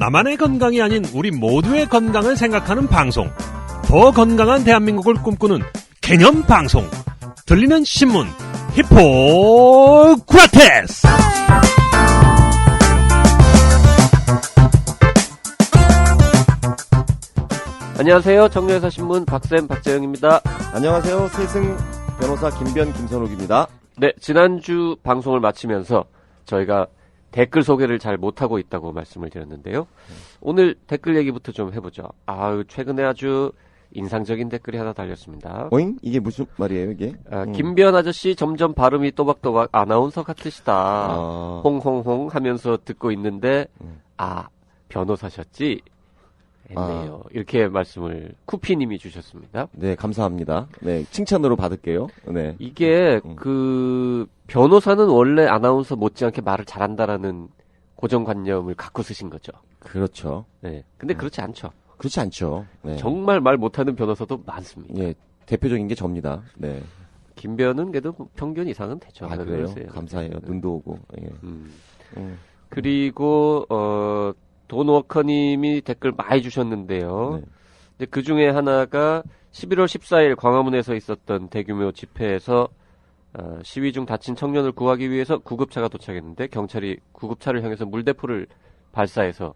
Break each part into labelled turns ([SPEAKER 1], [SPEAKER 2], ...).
[SPEAKER 1] 나만의 건강이 아닌 우리 모두의 건강을 생각하는 방송. 더 건강한 대한민국을 꿈꾸는 개념 방송. 들리는 신문 히포크라테스.
[SPEAKER 2] 안녕하세요. 정유회사신문 박쌤 박재영입니다.
[SPEAKER 3] 안녕하세요. 세승 변호사 김변 김선욱입니다.
[SPEAKER 2] 네, 지난주 방송을 마치면서 저희가 댓글 소개를 잘 못하고 있다고 말씀을 드렸는데요. 오늘 댓글 얘기부터 좀 해보죠. 최근에 아주 인상적인 댓글이 하나 달렸습니다.
[SPEAKER 3] 오잉? 이게 무슨 말이에요, 이게?
[SPEAKER 2] 김변 아저씨 점점 발음이 또박또박 아나운서 같으시다. 홍홍홍 하면서 듣고 있는데, 변호사셨지? 했네요. 이렇게 말씀을 쿠피님이 주셨습니다.
[SPEAKER 3] 네, 감사합니다. 네, 칭찬으로 받을게요. 네.
[SPEAKER 2] 이게 변호사는 원래 아나운서 못지않게 말을 잘한다라는 고정관념을 갖고 쓰신 거죠.
[SPEAKER 3] 그렇죠.
[SPEAKER 2] 네. 근데 그렇지 않죠.
[SPEAKER 3] 그렇지 않죠. 네.
[SPEAKER 2] 정말 말 못하는 변호사도 많습니다.
[SPEAKER 3] 예, 대표적인 게 접니다. 네.
[SPEAKER 2] 김변은 그래도 평균 이상은 되죠.
[SPEAKER 3] 그래요? 감사해요. 눈도 오고. 예.
[SPEAKER 2] 그리고 돈워커님이 댓글 많이 주셨는데요. 네. 그 중에 하나가 11월 14일 광화문에서 있었던 대규모 집회에서 시위 중 다친 청년을 구하기 위해서 구급차가 도착했는데 경찰이 구급차를 향해서 물대포를 발사해서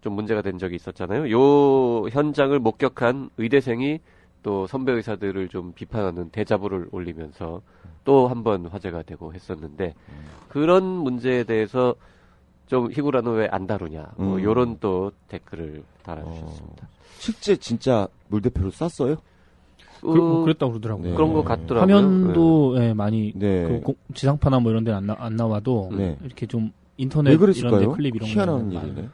[SPEAKER 2] 좀 문제가 된 적이 있었잖아요. 요 현장을 목격한 의대생이 또 선배 의사들을 좀 비판하는 대자보를 올리면서 또 한 번 화제가 되고 했었는데 그런 문제에 대해서 좀 희구라는 왜 안 다루냐 요런 또 댓글을 달아주셨습니다.
[SPEAKER 3] 실제 진짜 물대표를 쐈어요?
[SPEAKER 4] 그랬다고 그러더라고요.
[SPEAKER 2] 네. 그런 것 같더라고요.
[SPEAKER 4] 화면도 네. 많이
[SPEAKER 3] 네.
[SPEAKER 4] 지상파나 뭐 이런 데는 안 나와도
[SPEAKER 3] 네.
[SPEAKER 4] 이렇게 좀 인터넷
[SPEAKER 3] 왜
[SPEAKER 4] 이런
[SPEAKER 3] 그랬을까요?
[SPEAKER 4] 데 클립 이런 거
[SPEAKER 3] 희한한 일이네.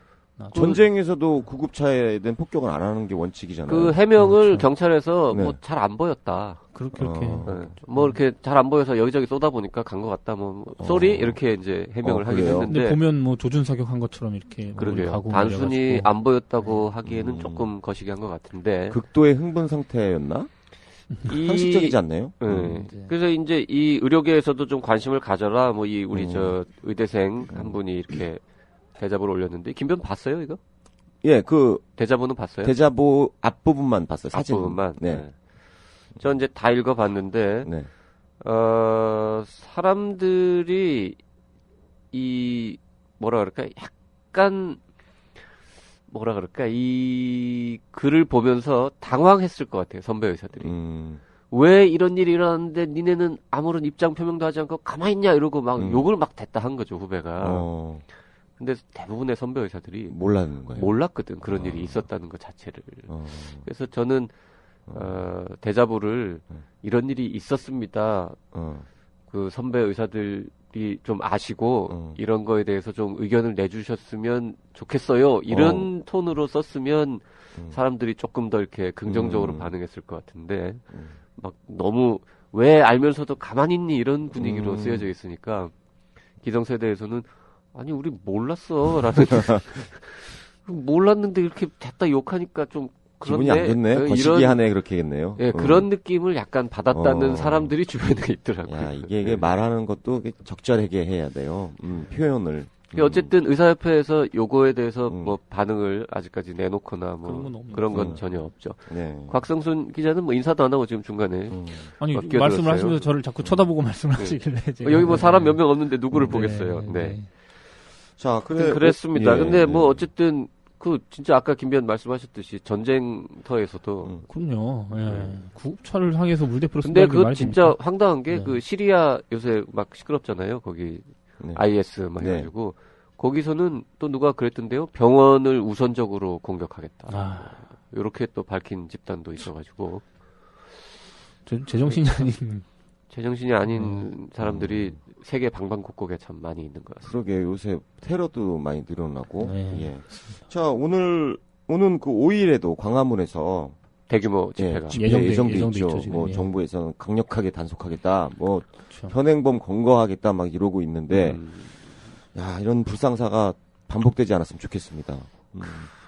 [SPEAKER 3] 전쟁에서도 구급차에 대한 폭격은 안 하는 게 원칙이잖아요.
[SPEAKER 2] 그 해명을
[SPEAKER 4] 그렇죠.
[SPEAKER 2] 경찰에서
[SPEAKER 3] 네.
[SPEAKER 2] 뭐 잘 안 보였다.
[SPEAKER 4] 그렇게
[SPEAKER 2] 뭐 이렇게 잘 안 보여서 여기저기 쏘다 보니까 간 것 같다. 쏘리 이렇게 이제 해명을 하긴
[SPEAKER 3] 그래요?
[SPEAKER 2] 했는데.
[SPEAKER 4] 근데 보면 뭐 조준 사격한 것처럼 이렇게
[SPEAKER 2] 그러게요.
[SPEAKER 4] 가고
[SPEAKER 2] 단순히
[SPEAKER 4] 내려가지고.
[SPEAKER 2] 안 보였다고 하기에는 조금 거시기한 것 같은데.
[SPEAKER 3] 극도의 흥분 상태였나? 상식적이지 않나요?
[SPEAKER 2] 그래서 이제 이 의료계에서도 좀 관심을 가져라. 뭐 이 우리 저 의대생 한 분이 이렇게 대자보를 올렸는데 김변 봤어요 이거?
[SPEAKER 3] 예,
[SPEAKER 2] 대자보는 봤어요?
[SPEAKER 3] 대자보 앞부분만 봤어요. 사진.
[SPEAKER 2] 앞부분만.
[SPEAKER 3] 네.
[SPEAKER 2] 저 이제 다 읽어봤는데
[SPEAKER 3] 네.
[SPEAKER 2] 사람들이 이 글을 보면서 당황했을 것 같아요. 선배 의사들이. 왜 이런 일이 일어났는데 니네는 아무런 입장 표명도 하지 않고 가만히 있냐 이러고 막 욕을 막 댔다 한 거죠, 후배가. 근데 대부분의 선배 의사들이
[SPEAKER 3] 몰랐는 거예요.
[SPEAKER 2] 몰랐거든. 그런 일이 있었다는 것 자체를. 그래서 저는 대자보를 이런 일이 있었습니다. 그 선배 의사들이 좀 아시고 이런 거에 대해서 좀 의견을 내주셨으면 좋겠어요. 이런 톤으로 썼으면 사람들이 조금 더 이렇게 긍정적으로 반응했을 것 같은데 막 너무 왜 알면서도 가만히 있니 이런 분위기로 쓰여져 있으니까 기성세대에서는 아니 우리 몰랐어 라는 몰랐는데 이렇게 됐다 욕하니까 좀 그런데
[SPEAKER 3] 기분이 안 좋네. 거시기하네 그렇게겠네요.
[SPEAKER 2] 예, 그런 느낌을 약간 받았다는 사람들이 주변에 있더라고요.
[SPEAKER 3] 야, 이게 말하는 것도 적절하게 해야 돼요. 표현을.
[SPEAKER 2] 어쨌든 의사협회에서 요거에 대해서 뭐 반응을 아직까지 내놓거나 뭐 그런 건 전혀 없죠.
[SPEAKER 3] 네.
[SPEAKER 2] 곽성순 기자는 뭐 인사도 안 하고 지금 중간에
[SPEAKER 4] 아니
[SPEAKER 2] 끼어들었어요.
[SPEAKER 4] 말씀을 하시면서 저를 자꾸 쳐다보고 말씀을 하시길래 제가
[SPEAKER 2] 여기 뭐 사람 몇 명 없는데 누구를 보겠어요. 네.
[SPEAKER 3] 자,
[SPEAKER 2] 그랬습니다.
[SPEAKER 3] 예,
[SPEAKER 2] 근데 뭐 어쨌든 진짜 아까 김변 말씀하셨듯이 전쟁터에서도
[SPEAKER 4] 그럼요. 구급차를 향해서 물대포를
[SPEAKER 2] 근데
[SPEAKER 4] 쏜다는 게 말이
[SPEAKER 2] 진짜
[SPEAKER 4] 됩니까?
[SPEAKER 2] 황당한 게 시리아 요새 막 시끄럽잖아요. 거기 IS 막 해가지고 거기서는 또 누가 그랬던데요. 병원을 우선적으로 공격하겠다. 이렇게 또 밝힌 집단도 있어가지고
[SPEAKER 4] 제정신이 아닌
[SPEAKER 3] 제정신이
[SPEAKER 2] 아닌 사람들이 세계 방방곡곡에 참 많이 있는 것 같습니다.
[SPEAKER 3] 그러게 요새 테러도 많이 늘어나고. 예. 자, 오늘 그 5일에도 광화문에서
[SPEAKER 2] 대규모 집회가
[SPEAKER 3] 예정돼 있죠. 뭐 정부에서는 강력하게 단속하겠다. 뭐 현행범 검거하겠다 막 이러고 있는데 야, 이런 불상사가 반복되지 않았으면 좋겠습니다.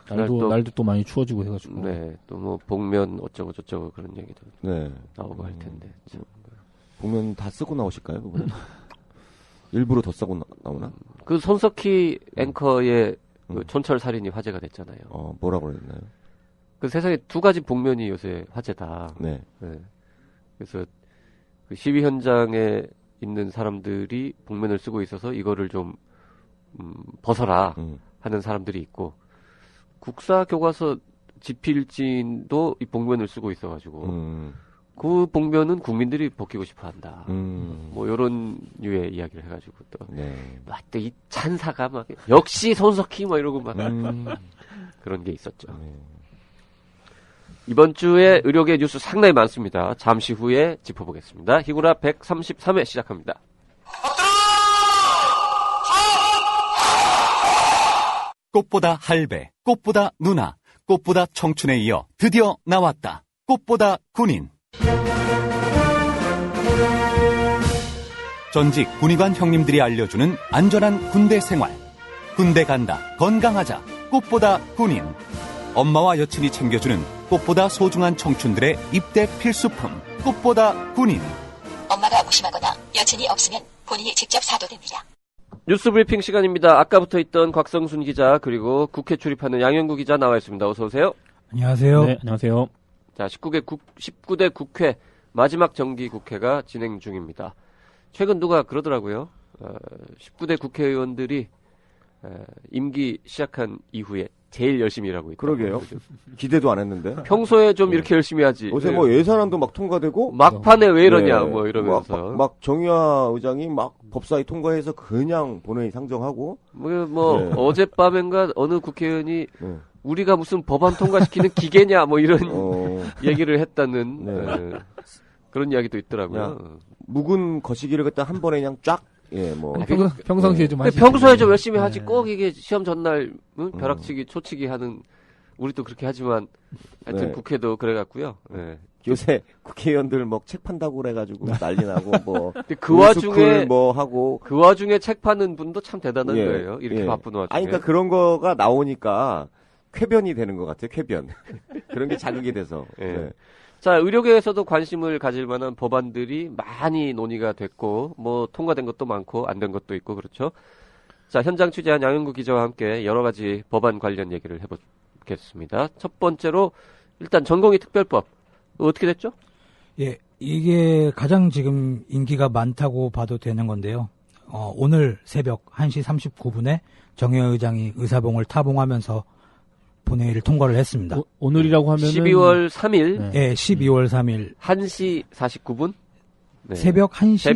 [SPEAKER 4] 날도 또 많이 추워지고 해가지고.
[SPEAKER 2] 네, 또 뭐 복면 어쩌고 저쩌고 그런 얘기도 나오고 할 텐데. 참.
[SPEAKER 3] 복면 다 쓰고 나오실까요, 그분은? 일부러 더 쓰고 나오나?
[SPEAKER 2] 그 손석희 앵커의 그 촌철 살인이 화제가 됐잖아요.
[SPEAKER 3] 뭐라고 그랬나요?
[SPEAKER 2] 그 세상에 두 가지 복면이 요새 화제다.
[SPEAKER 3] 네.
[SPEAKER 2] 네. 그래서 그 시위 현장에 있는 사람들이 복면을 쓰고 있어서 이거를 좀 벗어라 하는 사람들이 있고, 국사 교과서 지필진도 이 복면을 쓰고 있어가지고 그 복면은 국민들이 벗기고 싶어한다. 뭐 이런 류의 이야기를 해가지고 또 막 또 이 찬사가 막 역시 손석희 뭐 이러고 막 그런 게 있었죠. 이번 주에 의료계 뉴스 상당히 많습니다. 잠시 후에 짚어보겠습니다. 희구라 133회 시작합니다.
[SPEAKER 5] 꽃보다 할배, 꽃보다 누나, 꽃보다 청춘에 이어 드디어 나왔다. 꽃보다 군인. 전직 군의관 형님들이 알려주는 안전한 군대 생활. 군대 간다, 건강하자. 꽃보다 군인. 엄마와 여친이 챙겨주는 꽃보다 소중한 청춘들의 입대 필수품. 꽃보다 군인.
[SPEAKER 6] 엄마가 무심하거나 여친이 없으면 본인이 직접 사도 됩니다.
[SPEAKER 2] 뉴스 브리핑 시간입니다. 아까부터 있던 곽성순 기자, 그리고 국회 출입하는 양현구 기자 나와 있습니다. 어서 오세요.
[SPEAKER 4] 안녕하세요. 네, 안녕하세요.
[SPEAKER 2] 자, 19대 국회 마지막 정기 국회가 진행 중입니다. 최근 누가 그러더라고요. 19대 국회의원들이 임기 시작한 이후에 제일 열심히 일하고 있다.
[SPEAKER 3] 그러게요. 기대도 안 했는데.
[SPEAKER 2] 평소에 좀 이렇게 열심히 하지.
[SPEAKER 3] 요새 뭐 예산안도 막 통과되고.
[SPEAKER 2] 막판에 왜 이러냐, 뭐 이러면서.
[SPEAKER 3] 막 정의화 의장이 막 법사위 통과해서 그냥 본회의 상정하고.
[SPEAKER 2] 어젯밤엔가 어느 국회의원이 우리가 무슨 법안 통과시키는 기계냐, 뭐 이런 얘기를 했다는 그런 이야기도 있더라고요.
[SPEAKER 3] 묵은 거시기를 갖다 한 번에 그냥 쫙. 예, 뭐.
[SPEAKER 4] 평상시에 좀 하시죠.
[SPEAKER 2] 평소에 좀 열심히 하지. 꼭 이게 시험 전날 벼락치기, 초치기 하는, 우리도 그렇게 하지만, 하여튼 국회도 그래갖고요. 네.
[SPEAKER 3] 요새 국회의원들 뭐 책 판다고 그래가지고 난리 나고 뭐.
[SPEAKER 2] 그 와중에
[SPEAKER 3] 뭐 하고.
[SPEAKER 2] 그 와중에 책 파는 분도 참 대단한 거예요. 이렇게 바쁜 와중에.
[SPEAKER 3] 아니, 그러니까 그런 거가 나오니까 쾌변이 되는 것 같아요. 쾌변. 그런 게 자극이 돼서. 네.
[SPEAKER 2] 자, 의료계에서도 관심을 가질 만한 법안들이 많이 논의가 됐고, 뭐, 통과된 것도 많고, 안 된 것도 있고, 그렇죠. 자, 현장 취재한 양현구 기자와 함께 여러 가지 법안 관련 얘기를 해보겠습니다. 첫 번째로, 일단 전공의 특별법. 어떻게 됐죠?
[SPEAKER 7] 예, 이게 가장 지금 인기가 많다고 봐도 되는 건데요. 오늘 새벽 1시 39분에 정의화 의장이 의사봉을 타봉하면서 본회의를 통과를 했습니다.
[SPEAKER 4] 오늘이라고 하면은
[SPEAKER 2] 12월 3일.
[SPEAKER 7] 네, 12월 3일
[SPEAKER 2] 1시 49분? 네.
[SPEAKER 7] 새벽 1시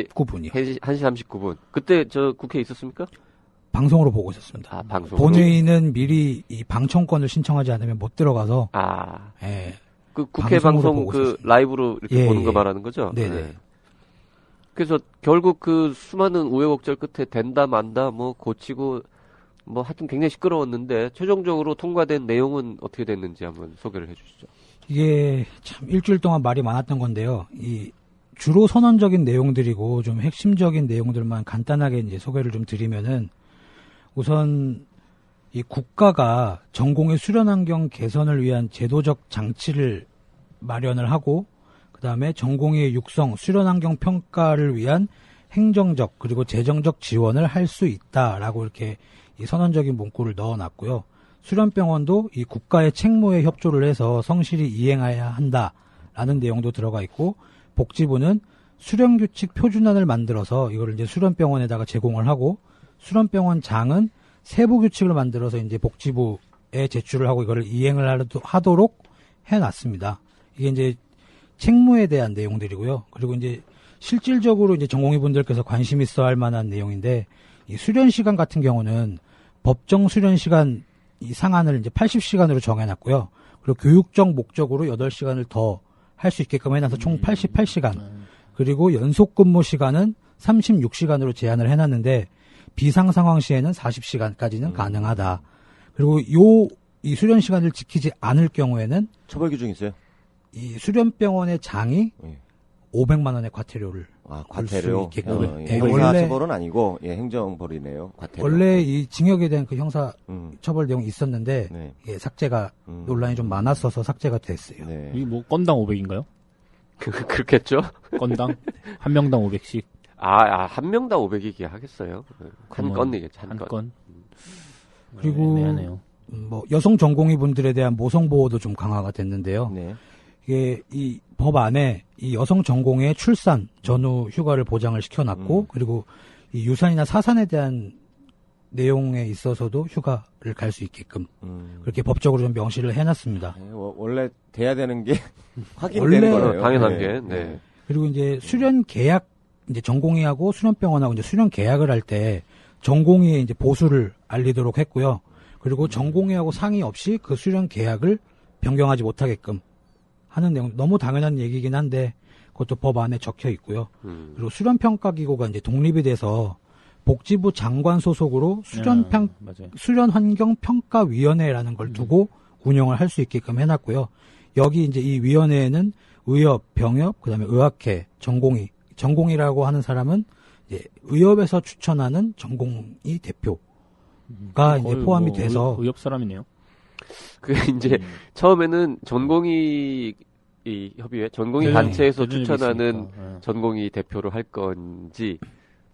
[SPEAKER 7] 39분이요.
[SPEAKER 2] 1시 39분. 그때 저 국회에 있었습니까?
[SPEAKER 7] 방송으로 보고 있었습니다.
[SPEAKER 2] 아, 방송으로.
[SPEAKER 7] 본회의는 미리 이 방청권을 신청하지 않으면 못 들어가서 예.
[SPEAKER 2] 그 국회 방송 그 라이브로 이렇게 보는 거 말하는 거죠?
[SPEAKER 7] 네네.
[SPEAKER 2] 그래서 결국 그 수많은 우여곡절 끝에 된다 만다 뭐 고치고 뭐 하여튼 굉장히 시끄러웠는데 최종적으로 통과된 내용은 어떻게 됐는지 한번 소개를 해주시죠.
[SPEAKER 7] 이게 참 일주일 동안 말이 많았던 건데요. 이 주로 선언적인 내용들이고 좀 핵심적인 내용들만 간단하게 이제 소개를 좀 드리면은 우선 이 국가가 전공의 수련 환경 개선을 위한 제도적 장치를 마련을 하고 그다음에 전공의 육성, 수련 환경 평가를 위한 행정적 그리고 재정적 지원을 할 수 있다라고 이렇게 이 선언적인 문구를 넣어놨고요. 수련병원도 이 국가의 책무에 협조를 해서 성실히 이행해야 한다라는 내용도 들어가 있고 복지부는 수련규칙 표준안을 만들어서 이거를 이제 수련병원에다가 제공을 하고 수련병원장은 세부규칙을 만들어서 이제 복지부에 제출을 하고 이거를 이행을 하도록 해놨습니다. 이게 이제 책무에 대한 내용들이고요. 그리고 이제 실질적으로 이제 전공의분들께서 관심 있어 할 만한 내용인데 이 수련 시간 같은 경우는 법정 수련 시간 이 상한을 이제 80시간으로 정해놨고요. 그리고 교육적 목적으로 8시간을 더 할 수 있게끔 해놔서 총 88시간. 그리고 연속 근무 시간은 36시간으로 제한을 해놨는데 비상 상황 시에는 40시간까지는 가능하다. 그리고 이 수련 시간을 지키지 않을 경우에는
[SPEAKER 3] 처벌 규정이 있어요.
[SPEAKER 7] 이 수련병원의 장이 500만 원의 과태료를
[SPEAKER 3] 과태료
[SPEAKER 7] 있게끔.
[SPEAKER 3] 원래 처벌은 아니고 행정벌이네요. 과태료.
[SPEAKER 7] 원래 이 징역에 대한 그 형사 처벌 내용이 있었는데 삭제가 논란이 좀 많았어서 삭제가 됐어요.
[SPEAKER 4] 네. 이 뭐 건당 500인가요?
[SPEAKER 2] 그렇겠죠.
[SPEAKER 4] 건당 한 명당 500씩.
[SPEAKER 2] 한 명당 500이기 하겠어요. 한 건이겠죠. 한 건.
[SPEAKER 7] 그리고
[SPEAKER 4] 애매하네요.
[SPEAKER 7] 뭐 여성 전공의 분들에 대한 모성 보호도 좀 강화가 됐는데요.
[SPEAKER 3] 네.
[SPEAKER 7] 이게 이 법 안에 이 여성 전공의 출산 전후 휴가를 보장을 시켜놨고 그리고 이 유산이나 사산에 대한 내용에 있어서도 휴가를 갈 수 있게끔 그렇게 법적으로 좀 명시를 해놨습니다.
[SPEAKER 3] 네, 원래 돼야 되는 게
[SPEAKER 7] 원래
[SPEAKER 3] 확인되는 거예요.
[SPEAKER 2] 당연한
[SPEAKER 3] 네.
[SPEAKER 2] 게. 네.
[SPEAKER 7] 그리고 이제 수련 계약 이제 전공의하고 수련병원하고 이제 수련 계약을 할 때 전공의의 이제 보수를 알리도록 했고요. 그리고 전공의하고 상의 없이 그 수련 계약을 변경하지 못하게끔 하는 내용 너무 당연한 얘기긴 한데 그것도 법 안에 적혀 있고요. 그리고 수련평가기구가 이제 독립이 돼서 복지부 장관 소속으로
[SPEAKER 4] 맞아요.
[SPEAKER 7] 수련환경평가위원회라는 걸 두고 운영을 할 수 있게끔 해놨고요. 여기 이제 이 위원회에는 의협, 병협, 그다음에 의학회, 전공의라고 하는 사람은 이제 의협에서 추천하는 전공의 대표가 이제 포함이 돼서
[SPEAKER 4] 의협 사람이네요.
[SPEAKER 2] 그 이제 처음에는 전공의 이 협의회 전공의
[SPEAKER 4] 네,
[SPEAKER 2] 단체에서
[SPEAKER 4] 대전이
[SPEAKER 2] 추천하는
[SPEAKER 4] 있으니까.
[SPEAKER 2] 전공의 대표를 할 건지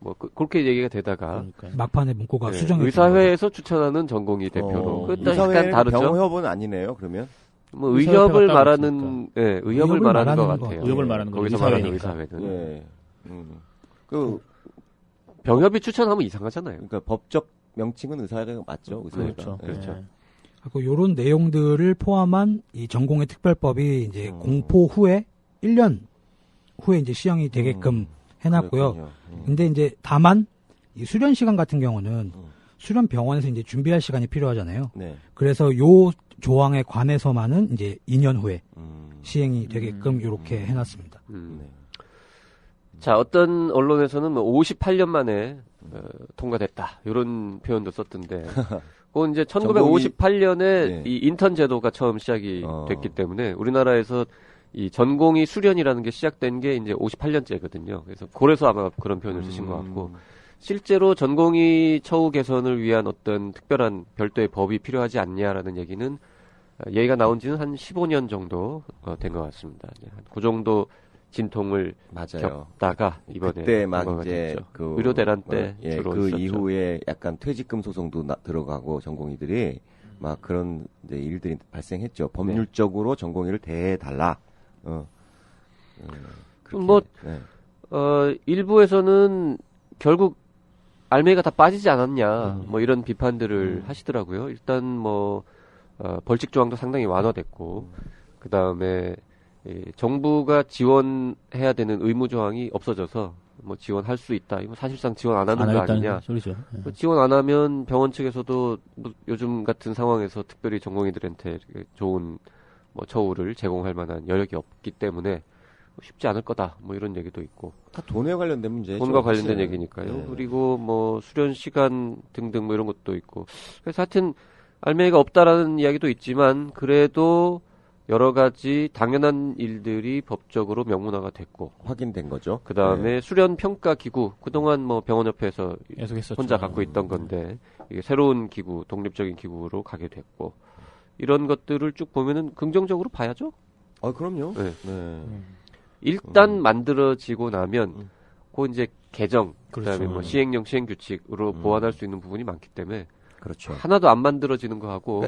[SPEAKER 2] 뭐 그렇게 얘기가 되다가
[SPEAKER 4] 그러니까요.
[SPEAKER 7] 막판에 문구가
[SPEAKER 2] 네,
[SPEAKER 7] 수정이
[SPEAKER 2] 의사회에서 추천하는 전공의 대표로 그것도 약간
[SPEAKER 3] 의사회는
[SPEAKER 2] 다르죠.
[SPEAKER 3] 병협은 아니네요. 그러면
[SPEAKER 2] 뭐
[SPEAKER 4] 의사협회가
[SPEAKER 2] 의협을
[SPEAKER 4] 따로
[SPEAKER 2] 말하는 예, 의협을 말하는 것 같아요.
[SPEAKER 4] 의협을 말하는 거
[SPEAKER 2] 거기서 말하는 의사회는
[SPEAKER 3] 예. 그
[SPEAKER 2] 병협이 추천하면 이상하잖아요.
[SPEAKER 3] 그러니까 법적 명칭은 의사회가 맞죠. 의사회가.
[SPEAKER 4] 그렇죠.
[SPEAKER 3] 예.
[SPEAKER 2] 그렇죠.
[SPEAKER 4] 네.
[SPEAKER 7] 그리고 요런 내용들을 포함한 이 전공의 특별법이 이제 공포 후에 1년 후에 이제 시행이 되게끔 해놨고요.
[SPEAKER 3] 그렇군요.
[SPEAKER 7] 근데 이제 다만 이 수련 시간 같은 경우는 수련 병원에서 이제 준비할 시간이 필요하잖아요.
[SPEAKER 3] 네.
[SPEAKER 7] 그래서 요 조항에 관해서만은 이제 2년 후에 시행이 되게끔 이렇게 해놨습니다.
[SPEAKER 3] 네.
[SPEAKER 2] 자, 어떤 언론에서는 뭐 58년 만에 통과됐다 이런 표현도 썼던데, 그건 이제 1958년에
[SPEAKER 3] 네.
[SPEAKER 2] 이 인턴 제도가 처음 시작이 됐기 때문에 우리나라에서 이 전공의 수련이라는 게 시작된 게 이제 58년째거든요. 그래서 아마 그런 표현을 쓰신 것 같고, 실제로 전공의 처우 개선을 위한 어떤 특별한 별도의 법이 필요하지 않냐라는 얘기는 얘기가 나온 지는 한 15년 정도 된 것 같습니다. 그 정도 진통을
[SPEAKER 3] 맞아요.
[SPEAKER 2] 겪다가 이번에
[SPEAKER 3] 그때 막
[SPEAKER 2] 통과가
[SPEAKER 3] 이제
[SPEAKER 2] 됐죠.
[SPEAKER 3] 그
[SPEAKER 2] 의료 대란 때
[SPEAKER 3] 예,
[SPEAKER 2] 주로
[SPEAKER 3] 그
[SPEAKER 2] 있었죠.
[SPEAKER 3] 이후에 약간 퇴직금 소송도 들어가고 전공의들이 막 그런 이제 일들이 발생했죠. 법률적으로 전공의를 대해달라. 그렇게,
[SPEAKER 2] 뭐
[SPEAKER 3] 네.
[SPEAKER 2] 일부에서는 결국 알맹이가 다 빠지지 않았냐 뭐 이런 비판들을 하시더라고요. 일단 뭐 벌칙 조항도 상당히 완화됐고 그 다음에 정부가 지원해야 되는 의무 조항이 없어져서 뭐 지원할 수 있다. 이거 사실상 지원 안 하는 거 아니냐.
[SPEAKER 4] 소리죠. 네.
[SPEAKER 2] 뭐 지원 안 하면 병원 측에서도 뭐 요즘 같은 상황에서 특별히 전공의들한테 좋은 뭐 처우를 제공할 만한 여력이 없기 때문에 쉽지 않을 거다. 뭐 이런 얘기도 있고.
[SPEAKER 3] 다 돈에 관련된 문제죠.
[SPEAKER 2] 돈과 관련된
[SPEAKER 3] 사실은.
[SPEAKER 2] 얘기니까요.
[SPEAKER 3] 네.
[SPEAKER 2] 그리고 뭐 수련 시간 등등 뭐 이런 것도 있고. 그래서 하여튼 알맹이가 없다라는 이야기도 있지만 그래도 여러 가지 당연한 일들이 법적으로 명문화가 됐고
[SPEAKER 3] 확인된 거죠.
[SPEAKER 2] 그 다음에
[SPEAKER 3] 네.
[SPEAKER 2] 수련 평가 기구 그동안 뭐 병원협회에서
[SPEAKER 4] 계속 했었죠.
[SPEAKER 2] 혼자 갖고 있던 건데 이게 새로운 기구 독립적인 기구로 가게 됐고 이런 것들을 쭉 보면은 긍정적으로 봐야죠.
[SPEAKER 3] 그럼요.
[SPEAKER 2] 네.
[SPEAKER 3] 네.
[SPEAKER 2] 일단 만들어지고 나면 그 이제 개정 그다음에
[SPEAKER 4] 그렇죠.
[SPEAKER 2] 뭐 시행령 시행규칙으로 보완할 수 있는 부분이 많기 때문에
[SPEAKER 3] 그렇죠.
[SPEAKER 2] 하나도 안 만들어지는 거 하고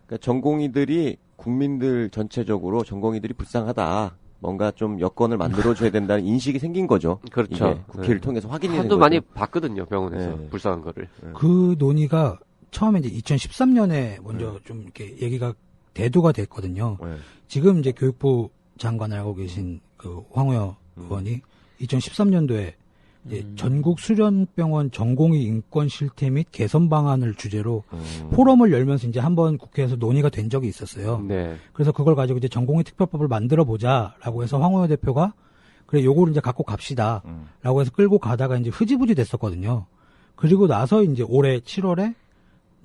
[SPEAKER 3] 그러니까 전공의들이 국민들 전체적으로 전공의들이 불쌍하다. 뭔가 좀 여건을 만들어줘야 된다는 인식이 생긴 거죠.
[SPEAKER 2] 그렇죠.
[SPEAKER 3] 이게 국회를
[SPEAKER 2] 네.
[SPEAKER 3] 통해서 확인이 된
[SPEAKER 2] 하도
[SPEAKER 3] 거죠.
[SPEAKER 2] 많이 봤거든요 병원에서
[SPEAKER 3] 네.
[SPEAKER 2] 불쌍한 거를.
[SPEAKER 7] 그 논의가 처음에 이제 2013년에 먼저 좀 이렇게 얘기가 대두가 됐거든요.
[SPEAKER 3] 네.
[SPEAKER 7] 지금 이제 교육부 장관을 하고 계신 그 황우여 의원이 2013년도에 이제 전국 수련병원 전공의 인권 실태 및 개선 방안을 주제로 포럼을 열면서 이제 한번 국회에서 논의가 된 적이 있었어요.
[SPEAKER 2] 네.
[SPEAKER 7] 그래서 그걸 가지고 이제 전공의 특별법을 만들어 보자라고 해서 황우여 대표가 그래 요거를 이제 갖고 갑시다라고 해서 끌고 가다가 이제 흐지부지 됐었거든요. 그리고 나서 이제 올해 7월에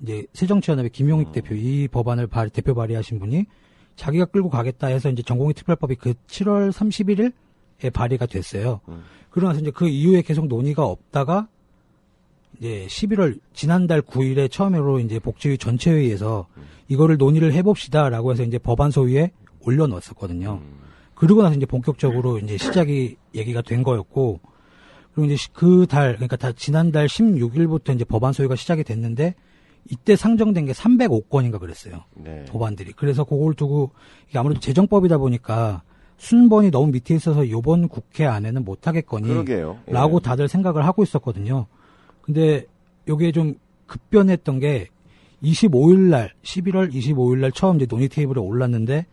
[SPEAKER 7] 이제 새정치연합의 김용익 대표 이 법안을 대표 발의하신 분이 자기가 끌고 가겠다 해서 이제 전공의 특별법이 그 7월 31일에 발의가 됐어요. 그러고 나서 이제 그 이후에 계속 논의가 없다가 이제 11월 지난달 9일에 처음으로 이제 복지위 전체회의에서 이거를 논의를 해봅시다라고 해서 이제 법안 소위에 올려놓았었거든요. 그러고 나서 이제 본격적으로 이제 시작이 얘기가 된 거였고, 그리고 이제 그러니까 지난달 16일부터 이제 법안 소위가 시작이 됐는데 이때 상정된 게 305건인가 그랬어요.
[SPEAKER 3] 네.
[SPEAKER 7] 법안들이. 그래서 그걸 두고 이게 아무래도 재정법이다 보니까 순번이 너무 밑에 있어서 이번 국회 안에는 못하겠거니
[SPEAKER 3] 그러게요. 예.
[SPEAKER 7] 라고 다들 생각을 하고 있었거든요. 근데 요게 좀 급변했던 게 25일 날 11월 25일 날 처음 이제 논의 테이블에 올랐는데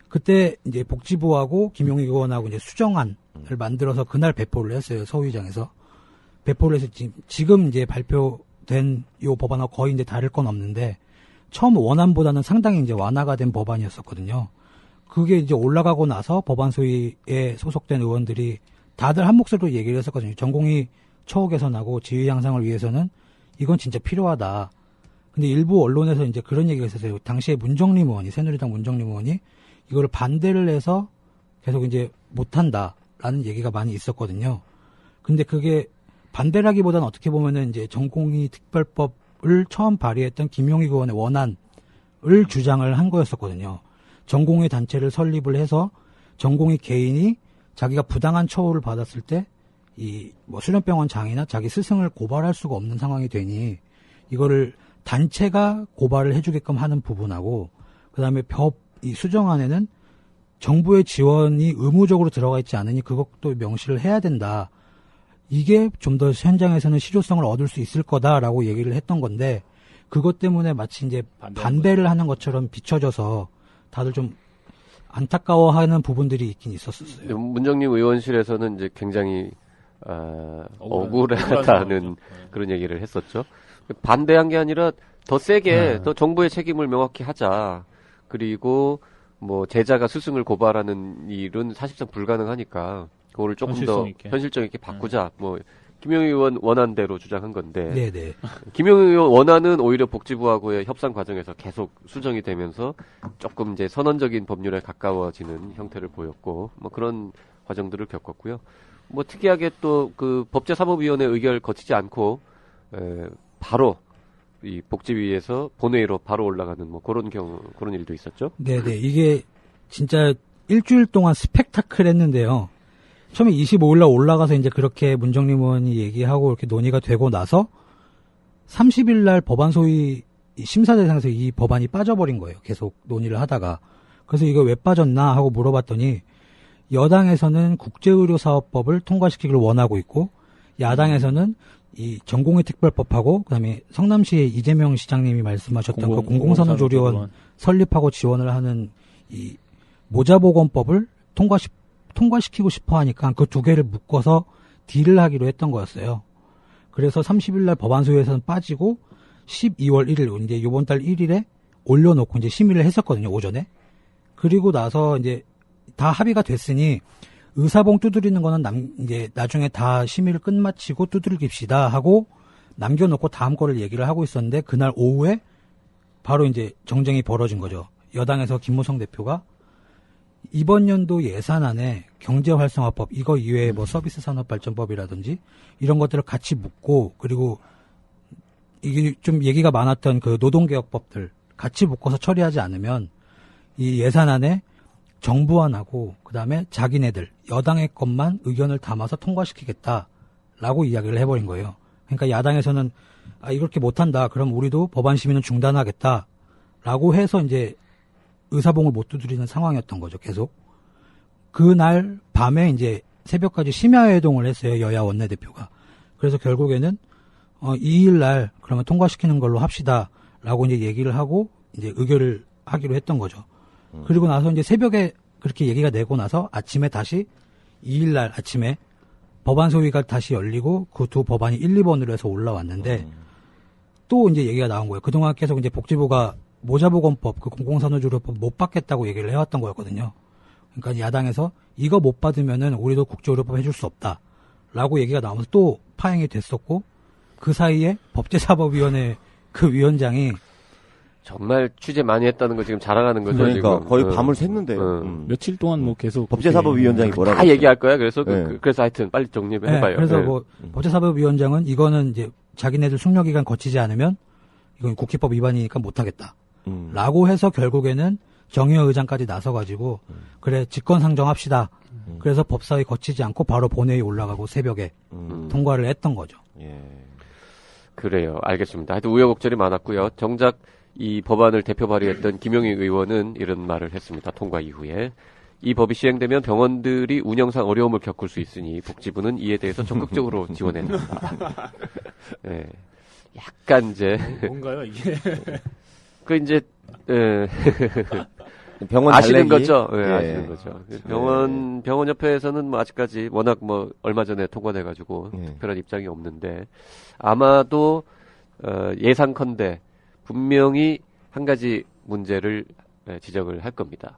[SPEAKER 7] 그때 이제 복지부하고 김용익 의원하고 이제 수정안을 만들어서 그날 배포를 했어요. 서울의장에서. 배포를 해서 지금 이제 발표된 요 법안하고 거의 이제 다를 건 없는데 처음 원안보다는 상당히 이제 완화가 된 법안이었었거든요. 그게 이제 올라가고 나서 법안 소위에 소속된 의원들이 다들 한 목소리로 얘기를 했었거든요. 전공의 처우 개선하고 지위 향상을 위해서는 이건 진짜 필요하다. 근데 일부 언론에서 이제 그런 얘기가 있었어요. 당시에 문정림 의원이, 새누리당 문정림 의원이 이거를 반대를 해서 계속 이제 못한다라는 얘기가 많이 있었거든요. 근데 그게 반대라기보다는 어떻게 보면은 이제 전공의 특별법을 처음 발의했던 김용익 의원의 원안을 주장을 한 거였었거든요. 전공의 단체를 설립을 해서 전공의 개인이 자기가 부당한 처우를 받았을 때 이 뭐 수련병원 장이나 자기 스승을 고발할 수가 없는 상황이 되니 이거를 단체가 고발을 해주게끔 하는 부분하고 그다음에 이 수정안에는 정부의 지원이 의무적으로 들어가 있지 않으니 그것도 명시를 해야 된다. 이게 좀 더 현장에서는 실효성을 얻을 수 있을 거다라고 얘기를 했던 건데 그것 때문에 마치 이제 반대를 하는 것처럼 비춰져서 다들 좀 안타까워하는 부분들이 있긴 있었어요.
[SPEAKER 2] 문정림 의원실에서는 이제 굉장히 억울하다는 그런 얘기를 했었죠. 반대한 게 아니라 더 세게 더 정부의 책임을 명확히 하자. 그리고 뭐 제자가 스승을 고발하는 일은 사실상 불가능하니까 그거를 조금 더 현실성 있게 바꾸자. 뭐 김용희 의원 원안대로 주장한 건데
[SPEAKER 7] 네네.
[SPEAKER 2] 김용희 의원 원안은 오히려 복지부하고의 협상 과정에서 계속 수정이 되면서 조금 이제 선언적인 법률에 가까워지는 형태를 보였고 뭐 그런 과정들을 겪었고요. 뭐 특이하게 또 그 법제사법위원회 의결 거치지 않고 바로 이 복지위에서 본회의로 바로 올라가는 뭐 그런 일도 있었죠.
[SPEAKER 7] 네네. 이게 진짜 일주일 동안 스펙타클 했는데요. 처음에 25일날 올라가서 이제 그렇게 문정림 의원이 얘기하고 이렇게 논의가 되고 나서 30일날 법안 소위 심사 대상에서 이 법안이 빠져버린 거예요. 계속 논의를 하다가. 그래서 이거 왜 빠졌나 하고 물어봤더니 여당에서는 국제의료사업법을 통과시키기를 원하고 있고 야당에서는 이 전공의 특별법하고 그다음에 성남시의 이재명 시장님이 말씀하셨던 그 공공산후조리원 설립하고 지원을 하는 이 모자보건법을 통과시키고 싶어 하니까 그 두 개를 묶어서 딜을 하기로 했던 거였어요. 그래서 30일날 법안소위에서는 빠지고 12월 1일 이제 이번 달 1일에 올려놓고 이제 심의를 했었거든요. 오전에. 그리고 나서 이제 다 합의가 됐으니 의사봉 두드리는 거는 이제 나중에 다 심의를 끝마치고 두들깁시다 하고 남겨놓고 다음 거를 얘기를 하고 있었는데 그날 오후에 바로 이제 정쟁이 벌어진 거죠. 여당에서 김무성 대표가 이번 연도 예산안에 경제활성화법 이거 이외에 뭐 서비스 산업발전법이라든지 이런 것들을 같이 묶고 그리고 이게 좀 얘기가 많았던 그 노동개혁법들 같이 묶어서 처리하지 않으면 이 예산안에 정부안하고 그다음에 자기네들 여당의 것만 의견을 담아서 통과시키겠다라고 이야기를 해버린 거예요. 그러니까 야당에서는 이렇게 못한다. 그럼 우리도 법안 심의는 중단하겠다라고 해서 이제 의사봉을 못 두드리는 상황이었던 거죠. 계속. 그날 밤에 이제 새벽까지 심야회동을 했어요. 여야 원내대표가. 그래서 결국에는 2일날 그러면 통과시키는 걸로 합시다라고 이제 얘기를 하고 이제 의결을 하기로 했던 거죠. 그리고 나서 이제 새벽에 그렇게 얘기가 되고 나서 아침에 다시 2일날 아침에 법안 소위가 다시 열리고 그 두 법안이 1, 2번으로 해서 올라왔는데 또 이제 얘기가 나온 거예요. 그동안 계속 이제 복지부가 모자보건법, 그 공공산후조리법 못 받겠다고 얘기를 해왔던 거였거든요. 그러니까 야당에서 이거 못 받으면은 우리도 국제의료법 해줄 수 없다라고 얘기가 나오면서 또 파행이 됐었고 그 사이에 법제사법위원회 그 위원장이
[SPEAKER 2] 정말 취재 많이 했다는 거 지금 자랑하는 거죠.
[SPEAKER 3] 그러니까
[SPEAKER 2] 지금.
[SPEAKER 3] 거의 밤을 샜는데요.
[SPEAKER 4] 며칠 동안 뭐 계속
[SPEAKER 3] 법제사법위원장이 뭐라고
[SPEAKER 2] 다 얘기할 거야. 그래서
[SPEAKER 3] 네.
[SPEAKER 2] 그래서 하여튼 빨리 정리해봐요.
[SPEAKER 7] 네, 그래서 뭐 법제사법위원장은 이거는 이제 자기네들 숙려기간 거치지 않으면 이건 국회법 위반이니까 못하겠다. 라고 해서 결국에는 정의호 의장까지 나서가지고 그래 직권상정합시다. 그래서 법사위 거치지 않고 바로 본회의 올라가고 새벽에 통과를 했던 거죠.
[SPEAKER 3] 예.
[SPEAKER 2] 그래요. 알겠습니다. 하여튼 우여곡절이 많았고요. 정작 이 법안을 대표 발의했던 김용희 의원은 이런 말을 했습니다. 통과 이후에. 이 법이 시행되면 병원들이 운영상 어려움을 겪을 수 있으니 복지부는 이에 대해서 적극적으로 지원해야 된다. 네. 약간 이제
[SPEAKER 4] 뭔가요 이게?
[SPEAKER 2] 그 이제
[SPEAKER 3] 병원
[SPEAKER 2] 아시는
[SPEAKER 3] 달래기?
[SPEAKER 2] 거죠? 네,
[SPEAKER 3] 예.
[SPEAKER 2] 아시는 거죠. 병원협회에서는 뭐 아직까지 워낙 뭐 얼마 전에 통과돼가지고
[SPEAKER 3] 예.
[SPEAKER 2] 특별한 입장이 없는데 아마도 예상컨대 분명히 한 가지 문제를 지적을 할 겁니다.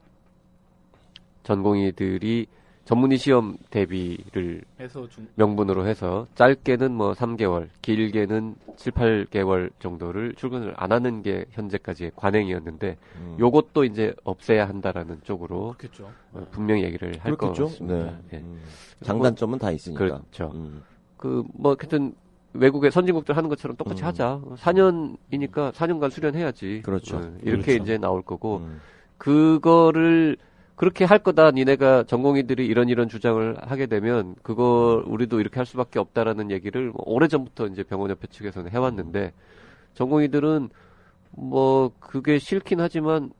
[SPEAKER 2] 전공의들이 전문의 시험 대비를 명분으로 해서 짧게는 뭐 3개월, 길게는 7, 8개월 정도를 출근을 안 하는 게 현재까지의 관행이었는데 요것도 이제 없애야 한다라는 쪽으로
[SPEAKER 4] 그렇겠죠.
[SPEAKER 2] 분명히 얘기를 할 것
[SPEAKER 3] 그렇겠죠.
[SPEAKER 2] 같습니다.
[SPEAKER 3] 네.
[SPEAKER 2] 예.
[SPEAKER 3] 장단점은 다 있으니까.
[SPEAKER 2] 그렇죠. 뭐 하여튼 외국의 선진국들 하는 것처럼 똑같이 하자. 4년이니까 4년간 수련해야지.
[SPEAKER 3] 그렇죠.
[SPEAKER 2] 이렇게
[SPEAKER 4] 그렇죠.
[SPEAKER 2] 이제 나올 거고 그거를 그렇게 할 거다. 니네가 전공의들이 이런 주장을 하게 되면 그거 우리도 이렇게 할 수밖에 없다라는 얘기를 뭐 오래전부터 이제 병원협회 측에서는 해왔는데 전공의들은 뭐 그게 싫긴 하지만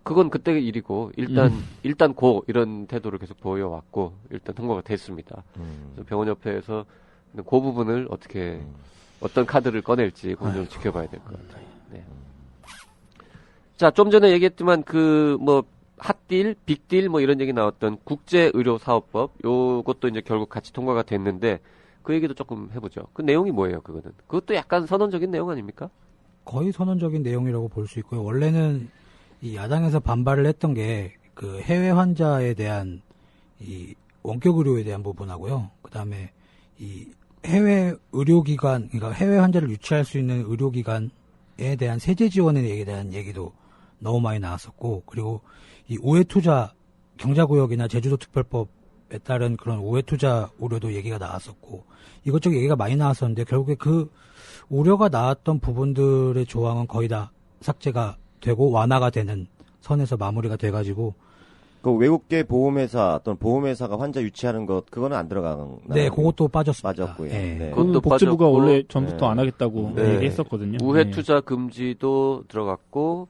[SPEAKER 2] 그건 그때 일이고 일단 고 이런 태도를 계속 보여왔고 일단 통과가 됐습니다. 그래서 병원협회에서 그 부분을 어떻게 어떤 카드를 꺼낼지 그건 좀 지켜봐야 될 것 같아요. 네. 자, 좀 전에 얘기했지만 그 뭐 핫딜, 빅딜 뭐 이런 얘기 나왔던 국제의료사업법 요것도 이제 결국 같이 통과가 됐는데 그 얘기도 조금 해보죠. 그 내용이 뭐예요? 그거는 그것도 약간 선언적인 내용 아닙니까?
[SPEAKER 7] 거의 선언적인 내용이라고 볼 수 있고요. 원래는 이 야당에서 반발을 했던 게 그 해외 환자에 대한 이 원격 의료에 대한 부분하고요. 그다음에 이 해외 의료기관, 그러니까 해외 환자를 유치할 수 있는 의료기관에 대한 세제 지원에 대한 얘기도 너무 많이 나왔었고, 그리고 이 우회투자 경자구역이나 제주도특별법에 따른 그런 우회투자 우려도 얘기가 나왔었고, 이것저것 얘기가 많이 나왔었는데 결국에 그 우려가 나왔던 부분들의 조항은 거의 다 삭제가 되고 완화가 되는 선에서 마무리가 돼가지고.
[SPEAKER 3] 그 외국계 보험회사 또는 보험회사가 환자 유치하는 것 그거는 안 들어가는.
[SPEAKER 7] 네, 그것도 빠졌습니다.
[SPEAKER 3] 빠졌고요.
[SPEAKER 7] 네.
[SPEAKER 3] 네.
[SPEAKER 4] 그건
[SPEAKER 2] 그것도
[SPEAKER 4] 복지부가
[SPEAKER 2] 빠졌고,
[SPEAKER 4] 원래 전부터
[SPEAKER 3] 네.
[SPEAKER 4] 안 하겠다고
[SPEAKER 2] 네.
[SPEAKER 4] 얘기했었거든요.
[SPEAKER 2] 우회 투자 금지도 들어갔고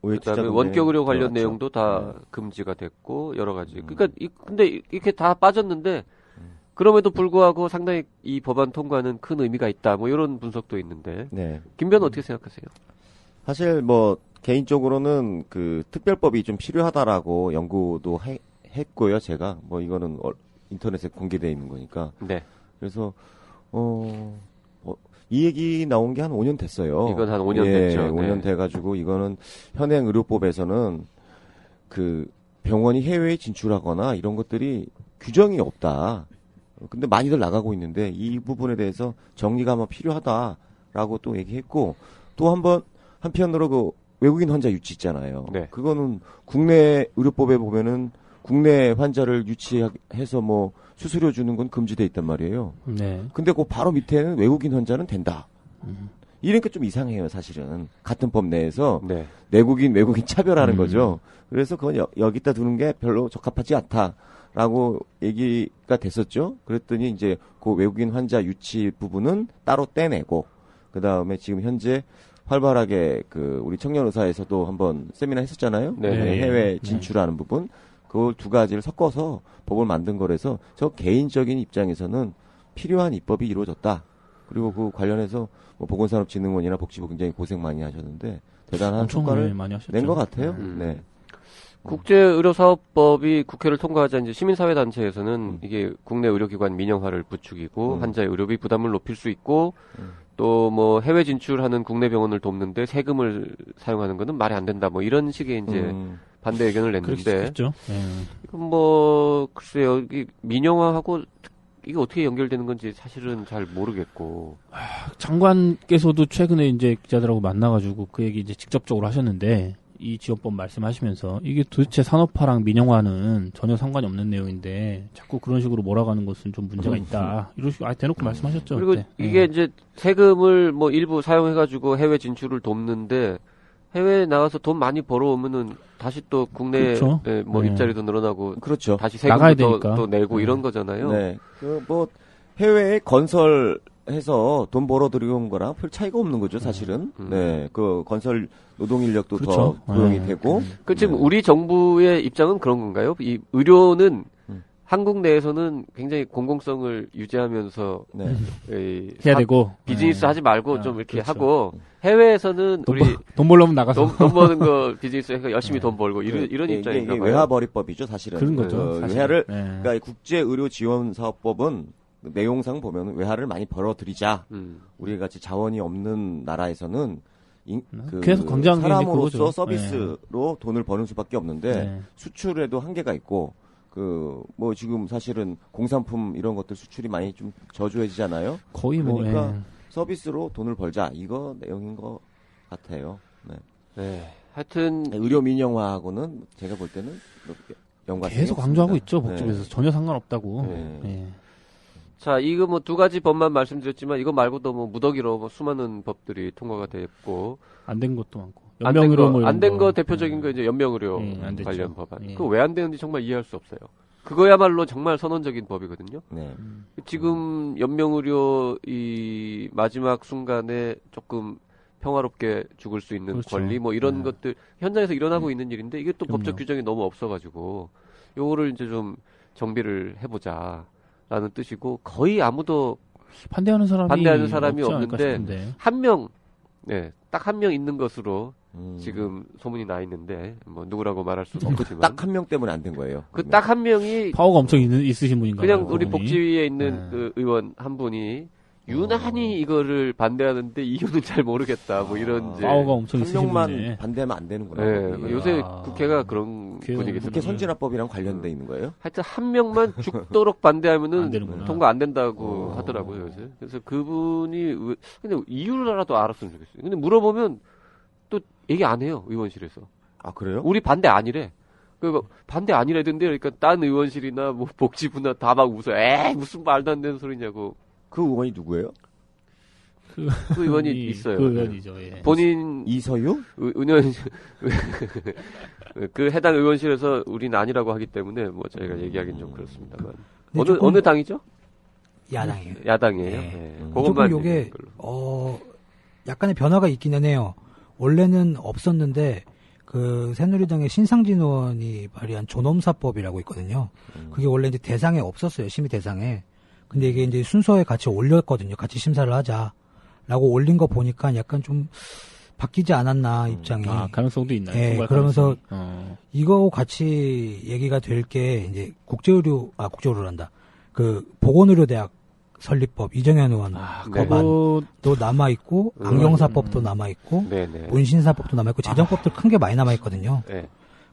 [SPEAKER 2] 그다음에 원격 의료 관련 내용도 다 금지가 됐고 여러 가지. 그러니까 근데 이렇게 다 빠졌는데 그럼에도 불구하고 상당히 이 법안 통과는 큰 의미가 있다. 뭐 이런 분석도 있는데.
[SPEAKER 3] 네.
[SPEAKER 2] 김 변호 어떻게 생각하세요?
[SPEAKER 3] 사실 뭐 개인적으로는 그 특별법이 좀 필요하다라고 연구도 했고요. 제가 뭐 이거는 인터넷에 공개되어 있는 거니까.
[SPEAKER 2] 네.
[SPEAKER 3] 그래서 이 얘기 나온 게 한 5년 됐어요.
[SPEAKER 2] 이건 한 5년
[SPEAKER 3] 예,
[SPEAKER 2] 됐죠.
[SPEAKER 3] 5년
[SPEAKER 2] 네.
[SPEAKER 3] 돼가지고 이거는 현행 의료법에서는 그 병원이 해외에 진출하거나 이런 것들이 규정이 없다. 근데 많이들 나가고 있는데 이 부분에 대해서 정리가 아마 필요하다라고 또 얘기했고 또 한편으로 그 외국인 환자 유치 있잖아요.
[SPEAKER 2] 네.
[SPEAKER 3] 그거는 국내 의료법에 보면은 국내 환자를 유치해서 뭐 수수료 주는 건 금지돼 있단 말이에요.
[SPEAKER 4] 네.
[SPEAKER 3] 근데 그 바로 밑에는 외국인 환자는 된다. 이러니까 좀 이상해요, 사실은. 같은 법 내에서
[SPEAKER 2] 네.
[SPEAKER 3] 내국인, 외국인 차별하는 거죠. 그래서 그건 여기다 두는 게 별로 적합하지 않다라고 얘기가 됐었죠. 그랬더니 이제 그 외국인 환자 유치 부분은 따로 떼내고, 그 다음에 지금 현재 활발하게 그 우리 청년의사에서도 한번 세미나 했었잖아요.
[SPEAKER 2] 네.
[SPEAKER 3] 네, 해외 진출하는 부분. 그 두 가지를 섞어서 법을 만든 거라서 저 개인적인 입장에서는 필요한 입법이 이루어졌다. 그리고 그 관련해서 뭐 보건산업진흥원이나 복지부 굉장히 고생 많이 하셨는데 대단한
[SPEAKER 4] 엄청
[SPEAKER 3] 성과를
[SPEAKER 4] 많이 하셨죠.
[SPEAKER 3] 낸 것 같아요. 네.
[SPEAKER 2] 국제의료사업법이 국회를 통과하자 이제 시민사회단체에서는 이게 국내 의료기관 민영화를 부추기고 환자의 의료비 부담을 높일 수 있고 또 뭐 해외 진출하는 국내 병원을 돕는데 세금을 사용하는 거는 말이 안 된다. 뭐 이런 식의 이제 반대 의견을 냈는데
[SPEAKER 4] 그렇죠.
[SPEAKER 2] 이건 뭐 글쎄요 이 민영화하고 이게 어떻게 연결되는 건지 사실은 잘 모르겠고
[SPEAKER 4] 장관께서도 최근에 이제 기자들하고 만나가지고 그 얘기 이제 직접적으로 하셨는데 이 지원법 말씀하시면서 이게 도대체 산업화랑 민영화는 전혀 상관이 없는 내용인데 자꾸 그런 식으로 몰아가는 것은 좀 문제가 있다. 이런 식으로 대놓고 말씀하셨죠.
[SPEAKER 2] 그리고
[SPEAKER 4] 그때.
[SPEAKER 2] 이게 이제 세금을 뭐 일부 사용해가지고 해외 진출을 돕는데 해외에 나가서 돈 많이 벌어오면은 다시 또 국내에
[SPEAKER 4] 그렇죠.
[SPEAKER 2] 뭐
[SPEAKER 4] 네.
[SPEAKER 2] 일자리도 늘어나고
[SPEAKER 3] 그렇죠.
[SPEAKER 2] 다시
[SPEAKER 4] 나가야
[SPEAKER 2] 세금도
[SPEAKER 4] 되니까.
[SPEAKER 2] 또 내고
[SPEAKER 4] 네.
[SPEAKER 2] 이런 거잖아요.
[SPEAKER 3] 네. 그 뭐 해외의 건설 해서 돈 벌어 들여온 거랑 별 차이가 없는 거죠, 사실은. 네, 그 건설 노동 인력도
[SPEAKER 4] 그렇죠.
[SPEAKER 3] 더 고용이
[SPEAKER 4] 네.
[SPEAKER 3] 되고.
[SPEAKER 2] 그 지금
[SPEAKER 3] 네.
[SPEAKER 2] 우리 정부의 입장은 그런 건가요? 이 의료는 한국 내에서는 굉장히 공공성을 유지하면서
[SPEAKER 3] 네.
[SPEAKER 4] 해야 되고
[SPEAKER 2] 비즈니스
[SPEAKER 4] 네.
[SPEAKER 2] 하지 말고
[SPEAKER 4] 아,
[SPEAKER 2] 좀 이렇게
[SPEAKER 4] 그렇죠.
[SPEAKER 2] 하고 해외에서는 우리
[SPEAKER 4] 돈 벌려면 나가서
[SPEAKER 2] 돈 버는 거 비즈니스 해서 열심히 돈 벌고 이런
[SPEAKER 3] 이게
[SPEAKER 2] 입장인가 봐요.
[SPEAKER 3] 외화벌이법이죠, 사실은.
[SPEAKER 4] 그런 거죠. 사실은.
[SPEAKER 3] 외화를
[SPEAKER 4] 네.
[SPEAKER 3] 그러니까 국제 의료 지원 사업법은 내용상 보면 외화를 많이 벌어들이자. 우리 같이 자원이 없는 나라에서는
[SPEAKER 4] 계속 강조하는 게 이제
[SPEAKER 3] 사람으로서
[SPEAKER 4] 그거죠.
[SPEAKER 3] 서비스로 돈을 버는 수밖에 없는데
[SPEAKER 4] 네.
[SPEAKER 3] 수출에도 한계가 있고 뭐 지금 사실은 공산품 이런 것들 수출이 많이 좀 저조해지잖아요.
[SPEAKER 4] 거의 뭐
[SPEAKER 3] 그러니까
[SPEAKER 4] 예.
[SPEAKER 3] 서비스로 돈을 벌자 이거 내용인 것 같아요. 네.
[SPEAKER 2] 네. 하여튼
[SPEAKER 3] 의료 민영화하고는 제가 볼 때는 연관성이
[SPEAKER 4] 계속 강조하고
[SPEAKER 3] 없습니다.
[SPEAKER 4] 있죠. 복잡해서
[SPEAKER 3] 네.
[SPEAKER 4] 전혀 상관없다고.
[SPEAKER 3] 네.
[SPEAKER 4] 예.
[SPEAKER 2] 자, 이거 뭐 두 가지 법만 말씀드렸지만 이거 말고도 뭐 무더기로 뭐 수많은 법들이 통과가 됐고
[SPEAKER 4] 안 된 것도 많고.
[SPEAKER 2] 안 된
[SPEAKER 4] 연명의료
[SPEAKER 2] 거,
[SPEAKER 4] 뭐 이런
[SPEAKER 2] 안 된 거
[SPEAKER 4] 거.
[SPEAKER 2] 대표적인 거 이제 연명의료
[SPEAKER 4] 안 됐죠.
[SPEAKER 2] 관련 법안.
[SPEAKER 4] 예.
[SPEAKER 2] 그거 왜 안 되는지 정말 이해할 수 없어요. 그거야말로 정말 선언적인 법이거든요.
[SPEAKER 3] 네.
[SPEAKER 2] 지금 연명의료 이 마지막 순간에 조금 평화롭게 죽을 수 있는
[SPEAKER 4] 그렇죠.
[SPEAKER 2] 권리 뭐 이런
[SPEAKER 4] 네.
[SPEAKER 2] 것들 현장에서 일어나고 있는 일인데 이게 또
[SPEAKER 4] 그럼요.
[SPEAKER 2] 법적 규정이 너무 없어가지고 요거를 이제 좀 정비를 해보자라는 뜻이고 거의 아무도
[SPEAKER 4] 반대하는 사람이 없지 않을까
[SPEAKER 2] 없는데
[SPEAKER 4] 싶은데.
[SPEAKER 2] 한 명, 네, 딱 한 명 있는 것으로
[SPEAKER 3] 음.
[SPEAKER 2] 지금 소문이 나 있는데 뭐 누구라고 말할 수는 없지만
[SPEAKER 3] 딱 한 명 때문에 안 된 거예요.
[SPEAKER 2] 그 딱 한 명이
[SPEAKER 4] 파워가 엄청 있으신 분인가요?
[SPEAKER 2] 그냥 우리
[SPEAKER 4] 그분이?
[SPEAKER 2] 복지위에 있는
[SPEAKER 4] 네.
[SPEAKER 2] 그 의원 한 분이 유난히 이거를 반대하는데 이유는 잘 모르겠다 뭐 이런 이제
[SPEAKER 4] 파워가 엄청
[SPEAKER 3] 한
[SPEAKER 4] 있으신
[SPEAKER 3] 명만
[SPEAKER 4] 분이네.
[SPEAKER 3] 반대하면 안 되는구나.
[SPEAKER 2] 네,
[SPEAKER 3] 거기.
[SPEAKER 2] 요새
[SPEAKER 4] 아.
[SPEAKER 2] 국회가 그런
[SPEAKER 4] 국회
[SPEAKER 2] 분위기
[SPEAKER 3] 국회
[SPEAKER 2] 있어요.
[SPEAKER 3] 선진화법이랑 관련돼 있는 거예요?
[SPEAKER 2] 하여튼 한 명만 죽도록 반대하면은
[SPEAKER 4] 안 되는구나.
[SPEAKER 2] 통과 안 된다고 하더라고요 요새. 그래서 그분이 근데 이유라도 알았으면 좋겠어요. 근데 물어보면 또 얘기 안 해요 의원실에서.
[SPEAKER 3] 아 그래요?
[SPEAKER 2] 우리 반대 아니래. 그 반대 아니라던데 그러니까 딴 의원실이나 뭐 복지부나 다 막 웃어. 에이 무슨 말도 안 되는 소리냐고.
[SPEAKER 3] 그 의원이 누구예요?
[SPEAKER 2] 그 의원이 있어요.
[SPEAKER 4] 그 의원이죠. 예.
[SPEAKER 2] 본인
[SPEAKER 3] 이서유?
[SPEAKER 2] 의원 그 해당 의원실에서 우리는 아니라고 하기 때문에 뭐 저희가 얘기하기는 좀 그렇습니다만
[SPEAKER 7] 근데 조금
[SPEAKER 2] 어느 당이죠?
[SPEAKER 7] 야당이에요.
[SPEAKER 2] 야당이에요.
[SPEAKER 7] 네.
[SPEAKER 2] 네.
[SPEAKER 7] 조금
[SPEAKER 2] 그것만
[SPEAKER 7] 요게
[SPEAKER 2] 얘기하는 걸로.
[SPEAKER 7] 약간의 변화가 있기는 해요. 원래는 없었는데 그 새누리당의 신상진 의원이 발의한 존엄사법이라고 있거든요. 그게 원래 이제 대상에 없었어요. 심의 대상에. 근데 이게 이제 순서에 같이 올렸거든요. 같이 심사를 하자라고 올린 거 보니까 약간 좀 바뀌지 않았나 입장이.
[SPEAKER 4] 아, 가능성도 있나요?
[SPEAKER 7] 예,
[SPEAKER 4] 통과할
[SPEAKER 7] 그러면서
[SPEAKER 4] 가능성이?
[SPEAKER 7] 이거 같이 얘기가 될 게 이제 국제의료란다. 그 보건의료대학 설립법 이정현 의원
[SPEAKER 2] 네.
[SPEAKER 7] 법안도 남아 있고 안경사법도 남아 있고
[SPEAKER 2] 네네.
[SPEAKER 7] 문신사법도 남아 있고 재정법도 큰 게 많이 남아 있거든요.
[SPEAKER 2] 네.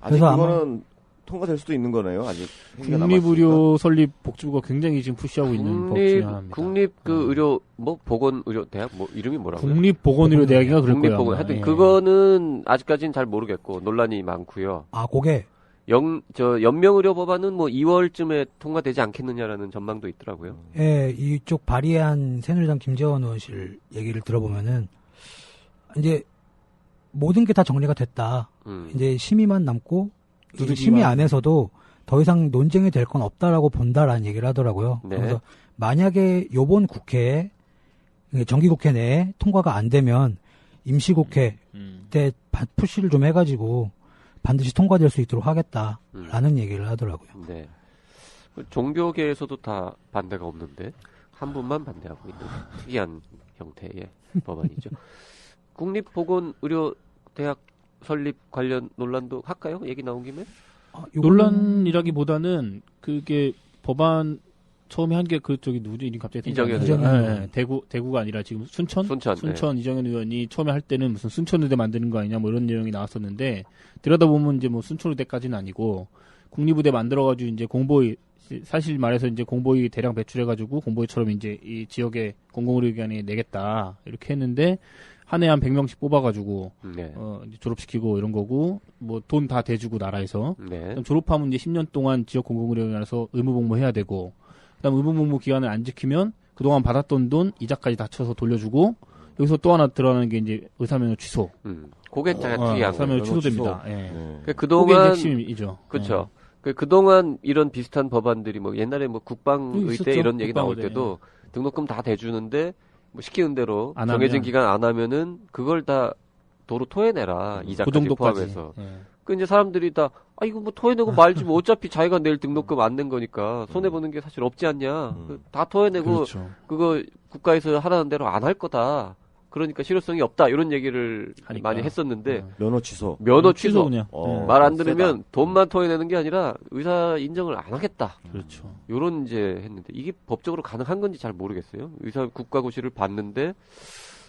[SPEAKER 3] 아직
[SPEAKER 7] 그래서 아마-
[SPEAKER 3] 그거는 통과될 수도 있는 거네요. 아직 회기가
[SPEAKER 4] 국립의료 설립 복지부가 굉장히 지금 푸시하고 있는 법 중에 하나입니다.
[SPEAKER 2] 국립 그 의료 뭐 보건 의료 대학 뭐 이름이 뭐라고요?
[SPEAKER 4] 국립보건의료대학인가 그럴 거예요.
[SPEAKER 2] 국립보건
[SPEAKER 4] 아마.
[SPEAKER 2] 하여튼
[SPEAKER 4] 예.
[SPEAKER 2] 그거는 아직까지는 잘 모르겠고 논란이 많고요.
[SPEAKER 7] 아, 그게
[SPEAKER 2] 연명의료 법안은 뭐 2월쯤에 통과되지 않겠느냐라는 전망도 있더라고요.
[SPEAKER 7] 예, 이쪽 발의한 새누리당 김재원 의원실 얘기를 들어보면은 이제 모든 게 다 정리가 됐다. 이제 심의만 남고 이
[SPEAKER 4] 두들기만
[SPEAKER 7] 심의 안에서도 더 이상 논쟁이 될 건 없다라고 본다라는 얘기를 하더라고요.
[SPEAKER 2] 네.
[SPEAKER 7] 그래서 만약에 요번 국회에 정기국회 내에 통과가 안 되면 임시국회 때 푸시를 좀 해가지고 반드시 통과될 수 있도록 하겠다라는 얘기를 하더라고요.
[SPEAKER 2] 네. 그 종교계에서도 다 반대가 없는데 한 분만 반대하고 있는 특이한 형태의 법안이죠. 국립보건의료대학 설립 관련 논란도 할까요? 얘기 나온 김에?
[SPEAKER 4] 논란이라기보다는 그게 법안 처음에 한 게 그 저기 누구지 이름 갑자기
[SPEAKER 2] 이정현
[SPEAKER 4] 생각이 안
[SPEAKER 7] 의원.
[SPEAKER 4] 나요. 대구가 아니라 지금 순천
[SPEAKER 2] 순천,
[SPEAKER 4] 이정현 의원이 처음에 할 때는 무슨 순천의대 만드는 거 아니냐 뭐 이런 내용이 나왔었는데 들여다보면 이제 뭐 순천의대까지는 아니고 국립의대 만들어가지고 이제 공보위 사실 말해서 이제 공보위 대량 배출해가지고 공보위처럼 이제 이 지역의 공공의료기관에 내겠다 이렇게 했는데 한 해 한 100명씩 뽑아가지고
[SPEAKER 2] 네.
[SPEAKER 4] 이제 졸업시키고 이런 거고 뭐 돈 다 대주고 나라에서
[SPEAKER 2] 네.
[SPEAKER 4] 그럼 졸업하면 이제 10년 동안 지역 공공의료기관에서 의무복무해야 되고 그다음 의무복무 기간을 안 지키면 그동안 받았던 돈 이자까지 다 쳐서 돌려주고 여기서 또 하나 들어가는 게 이제 의사면허 취소.
[SPEAKER 2] 그게 잘 특이한
[SPEAKER 4] 의사면허
[SPEAKER 2] 거예요.
[SPEAKER 4] 취소됩니다. 예.
[SPEAKER 3] 네.
[SPEAKER 2] 그
[SPEAKER 4] 그게
[SPEAKER 2] 그동안
[SPEAKER 4] 핵심이죠.
[SPEAKER 2] 그렇죠. 그동안 이런 비슷한 법안들이 뭐 옛날에 뭐 국방의대
[SPEAKER 7] 있었죠.
[SPEAKER 2] 이런 얘기 나올
[SPEAKER 4] 국방의대,
[SPEAKER 2] 때도 등록금 다 대주는데 뭐 시키는 대로
[SPEAKER 4] 안
[SPEAKER 2] 정해진
[SPEAKER 4] 하면?
[SPEAKER 2] 기간 안 하면은 그걸 다 도로 토해내라.
[SPEAKER 4] 그
[SPEAKER 2] 이자까지
[SPEAKER 4] 정도까지.
[SPEAKER 2] 포함해서.
[SPEAKER 4] 예.
[SPEAKER 2] 그 이제 사람들이 다 이거 뭐 토해내고 말지 뭐 어차피 자기가 낼 등록금 안 낸 거니까 손해 보는 게 사실 없지 않냐. 다 토해내고
[SPEAKER 4] 그렇죠.
[SPEAKER 2] 그거 국가에서 하라는 대로 안 할 거다. 그러니까 실효성이 없다. 이런 얘기를
[SPEAKER 4] 하니까.
[SPEAKER 2] 많이 했었는데
[SPEAKER 3] 면허 취소.
[SPEAKER 2] 면허 취소.
[SPEAKER 4] 그냥.
[SPEAKER 3] 어.
[SPEAKER 2] 말 안
[SPEAKER 3] 세다.
[SPEAKER 2] 들으면 돈만 토해내는 게 아니라 의사 인정을 안 하겠다.
[SPEAKER 4] 그렇죠.
[SPEAKER 2] 요런 이제 했는데 이게 법적으로 가능한 건지 잘 모르겠어요. 의사 국가고시를 봤는데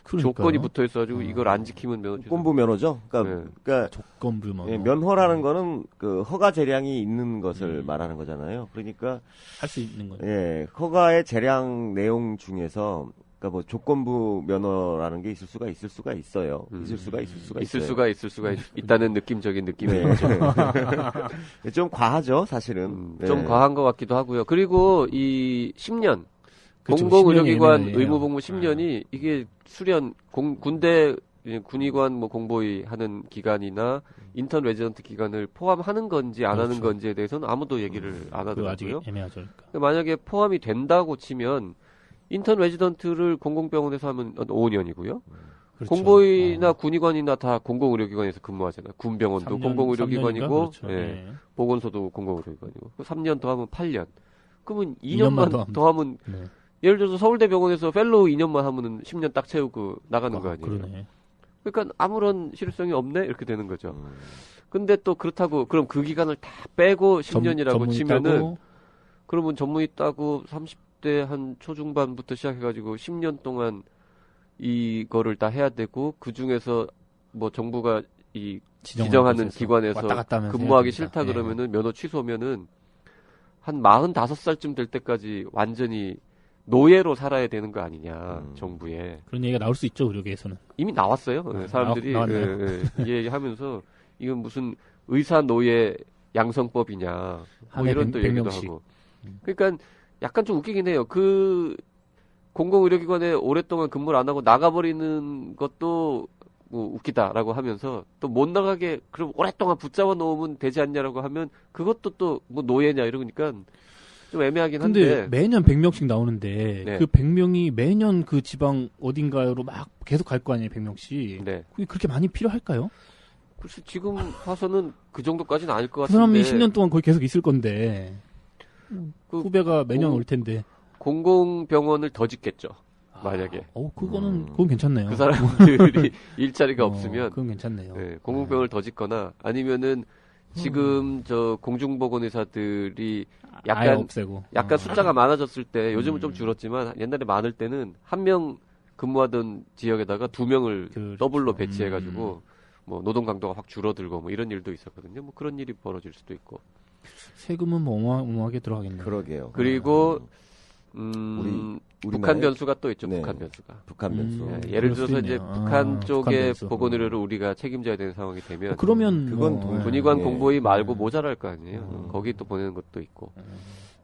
[SPEAKER 4] 그러니까요.
[SPEAKER 2] 조건이 붙어 있어가지고 이걸 안 지키면 면허 취소.
[SPEAKER 3] 조건부 면허죠. 그러니까,
[SPEAKER 2] 네.
[SPEAKER 3] 그러니까
[SPEAKER 4] 조건부 면허.
[SPEAKER 3] 예, 면허라는 거는 그 허가 재량이 있는 것을 말하는 거잖아요. 그러니까
[SPEAKER 4] 할수 있는 거죠.
[SPEAKER 3] 예, 허가의 재량 내용 중에서 그러니까 뭐 조건부 면허라는 게 있을 수가 있어요. 있을 수가
[SPEAKER 2] 있을 수가 있다는 느낌적인 느낌이
[SPEAKER 3] 네.
[SPEAKER 2] 있죠.
[SPEAKER 3] 좀 과하죠, 사실은. 네.
[SPEAKER 2] 좀 과한 것 같기도 하고요. 그리고 이 10년
[SPEAKER 4] 그렇죠.
[SPEAKER 2] 공공의료기관
[SPEAKER 4] 10년이
[SPEAKER 2] 의무복무 10년이 이게 수련 군대 군의관 뭐 공보위 하는 기간이나 인턴 레지던트 기간을 포함하는 건지 안 하는
[SPEAKER 4] 그렇죠.
[SPEAKER 2] 건지에 대해서는 아무도 얘기를 안
[SPEAKER 4] 그거 아직
[SPEAKER 2] 하더라고요.
[SPEAKER 4] 애매하죠. 그러니까.
[SPEAKER 2] 만약에 포함이 된다고 치면 인턴 레지던트를 공공병원에서 하면 5년이고요.
[SPEAKER 4] 그렇죠.
[SPEAKER 2] 공보위나 군의관이나 다 공공의료기관에서 근무하잖아요. 군병원도
[SPEAKER 4] 3년,
[SPEAKER 2] 공공의료기관이고
[SPEAKER 4] 3년인가? 그렇죠.
[SPEAKER 2] 예,
[SPEAKER 4] 예.
[SPEAKER 2] 보건소도 공공의료기관이고 3년 더 하면 8년. 그러면
[SPEAKER 4] 2년만
[SPEAKER 2] 2년만 더 하면
[SPEAKER 4] 네.
[SPEAKER 2] 예를 들어서 서울대병원에서 펠로우 2년만 하면은 10년 딱 채우고 나가는 거 아니에요.
[SPEAKER 4] 그러네.
[SPEAKER 2] 그러니까 아무런 실효성이 없네 이렇게 되는 거죠. 근데 또 그렇다고 그럼 그 기간을 다 빼고 10년이라고
[SPEAKER 4] 전문의
[SPEAKER 2] 치면은
[SPEAKER 4] 따고
[SPEAKER 2] 그러면 전문의 따고 30대 한 초중반부터 시작해가지고 10년 동안 이거를 다 해야 되고 그 중에서 뭐 정부가 이 지정하는
[SPEAKER 4] 곳에서
[SPEAKER 2] 기관에서
[SPEAKER 4] 왔다 갔다 하면서
[SPEAKER 2] 근무하기
[SPEAKER 4] 해야
[SPEAKER 2] 싫다
[SPEAKER 4] 됩니다.
[SPEAKER 2] 그러면은 면허 취소면은 한 45살쯤 될 때까지 완전히 노예로 살아야 되는 거 아니냐 정부에
[SPEAKER 4] 그런 얘기가 나올 수 있죠, 의료계에서는.
[SPEAKER 2] 이미 나왔어요. 사람들이
[SPEAKER 4] 나왔나요?
[SPEAKER 2] 이 얘기하면서 이건 무슨 의사 노예 양성법이냐 뭐
[SPEAKER 4] 한 해
[SPEAKER 2] 이런 또
[SPEAKER 4] 100
[SPEAKER 2] 얘기도
[SPEAKER 4] 명씩.
[SPEAKER 2] 하고. 그러니까 약간 좀 웃기긴 해요. 그 공공의료기관에 오랫동안 근무를 안 하고 나가버리는 것도 뭐 웃기다라고 하면서 또 못 나가게 그럼 오랫동안 붙잡아 놓으면 되지 않냐라고 하면 그것도 또 뭐 노예냐 이러니까 좀 애매하긴
[SPEAKER 4] 근데
[SPEAKER 2] 한데
[SPEAKER 4] 매년 100명씩 나오는데
[SPEAKER 2] 네.
[SPEAKER 4] 그 100명이 매년 그 지방 어딘가로 막 계속 갈 거 아니에요, 100명씩.
[SPEAKER 2] 네.
[SPEAKER 4] 그게 그렇게 많이 필요할까요?
[SPEAKER 2] 글쎄 지금 봐서는 그 정도까지는 아닐 것
[SPEAKER 4] 그
[SPEAKER 2] 같은데
[SPEAKER 4] 사람이 10년 동안 거기 계속 있을 건데
[SPEAKER 2] 그
[SPEAKER 4] 후배가 매년
[SPEAKER 2] 공-
[SPEAKER 4] 올 텐데.
[SPEAKER 2] 공공병원을 더 짓겠죠. 만약에
[SPEAKER 4] 그건 괜찮네요.
[SPEAKER 2] 그 사람들이 일자리가
[SPEAKER 4] 어,
[SPEAKER 2] 없으면
[SPEAKER 4] 그건 괜찮네요.
[SPEAKER 2] 네, 공공병원을 더 짓거나 아니면은 지금 저 공중보건 의사들이
[SPEAKER 4] 아예
[SPEAKER 2] 약간
[SPEAKER 4] 없애고.
[SPEAKER 2] 숫자가 많아졌을 때 요즘은 좀 줄었지만 옛날에 많을 때는 한 명 근무하던 지역에다가 2명을
[SPEAKER 4] 그렇죠.
[SPEAKER 2] 더블로 배치해가지고 뭐 노동 강도가 확 줄어들고 뭐 이런 일도 있었거든요. 뭐 그런 일이 벌어질 수도 있고.
[SPEAKER 4] 세금은 뭐 어마어마하게 들어가겠네요.
[SPEAKER 3] 그러게요.
[SPEAKER 2] 그리고
[SPEAKER 3] 우리
[SPEAKER 2] 북한 변수가 또 있죠.
[SPEAKER 3] 네.
[SPEAKER 2] 북한 변수가.
[SPEAKER 3] 북한 변수.
[SPEAKER 2] 예,
[SPEAKER 4] 그럴
[SPEAKER 2] 예를
[SPEAKER 4] 수도
[SPEAKER 2] 들어서 이제
[SPEAKER 4] 있네요.
[SPEAKER 2] 북한 쪽의
[SPEAKER 4] 북한 변수.
[SPEAKER 2] 보건의료를 우리가 책임져야 되는 상황이 되면
[SPEAKER 4] 그러면
[SPEAKER 3] 그건
[SPEAKER 4] 뭐,
[SPEAKER 2] 군의관
[SPEAKER 3] 예.
[SPEAKER 2] 공보위 말고 모자랄 거 아니에요. 거기 또 보내는 것도 있고.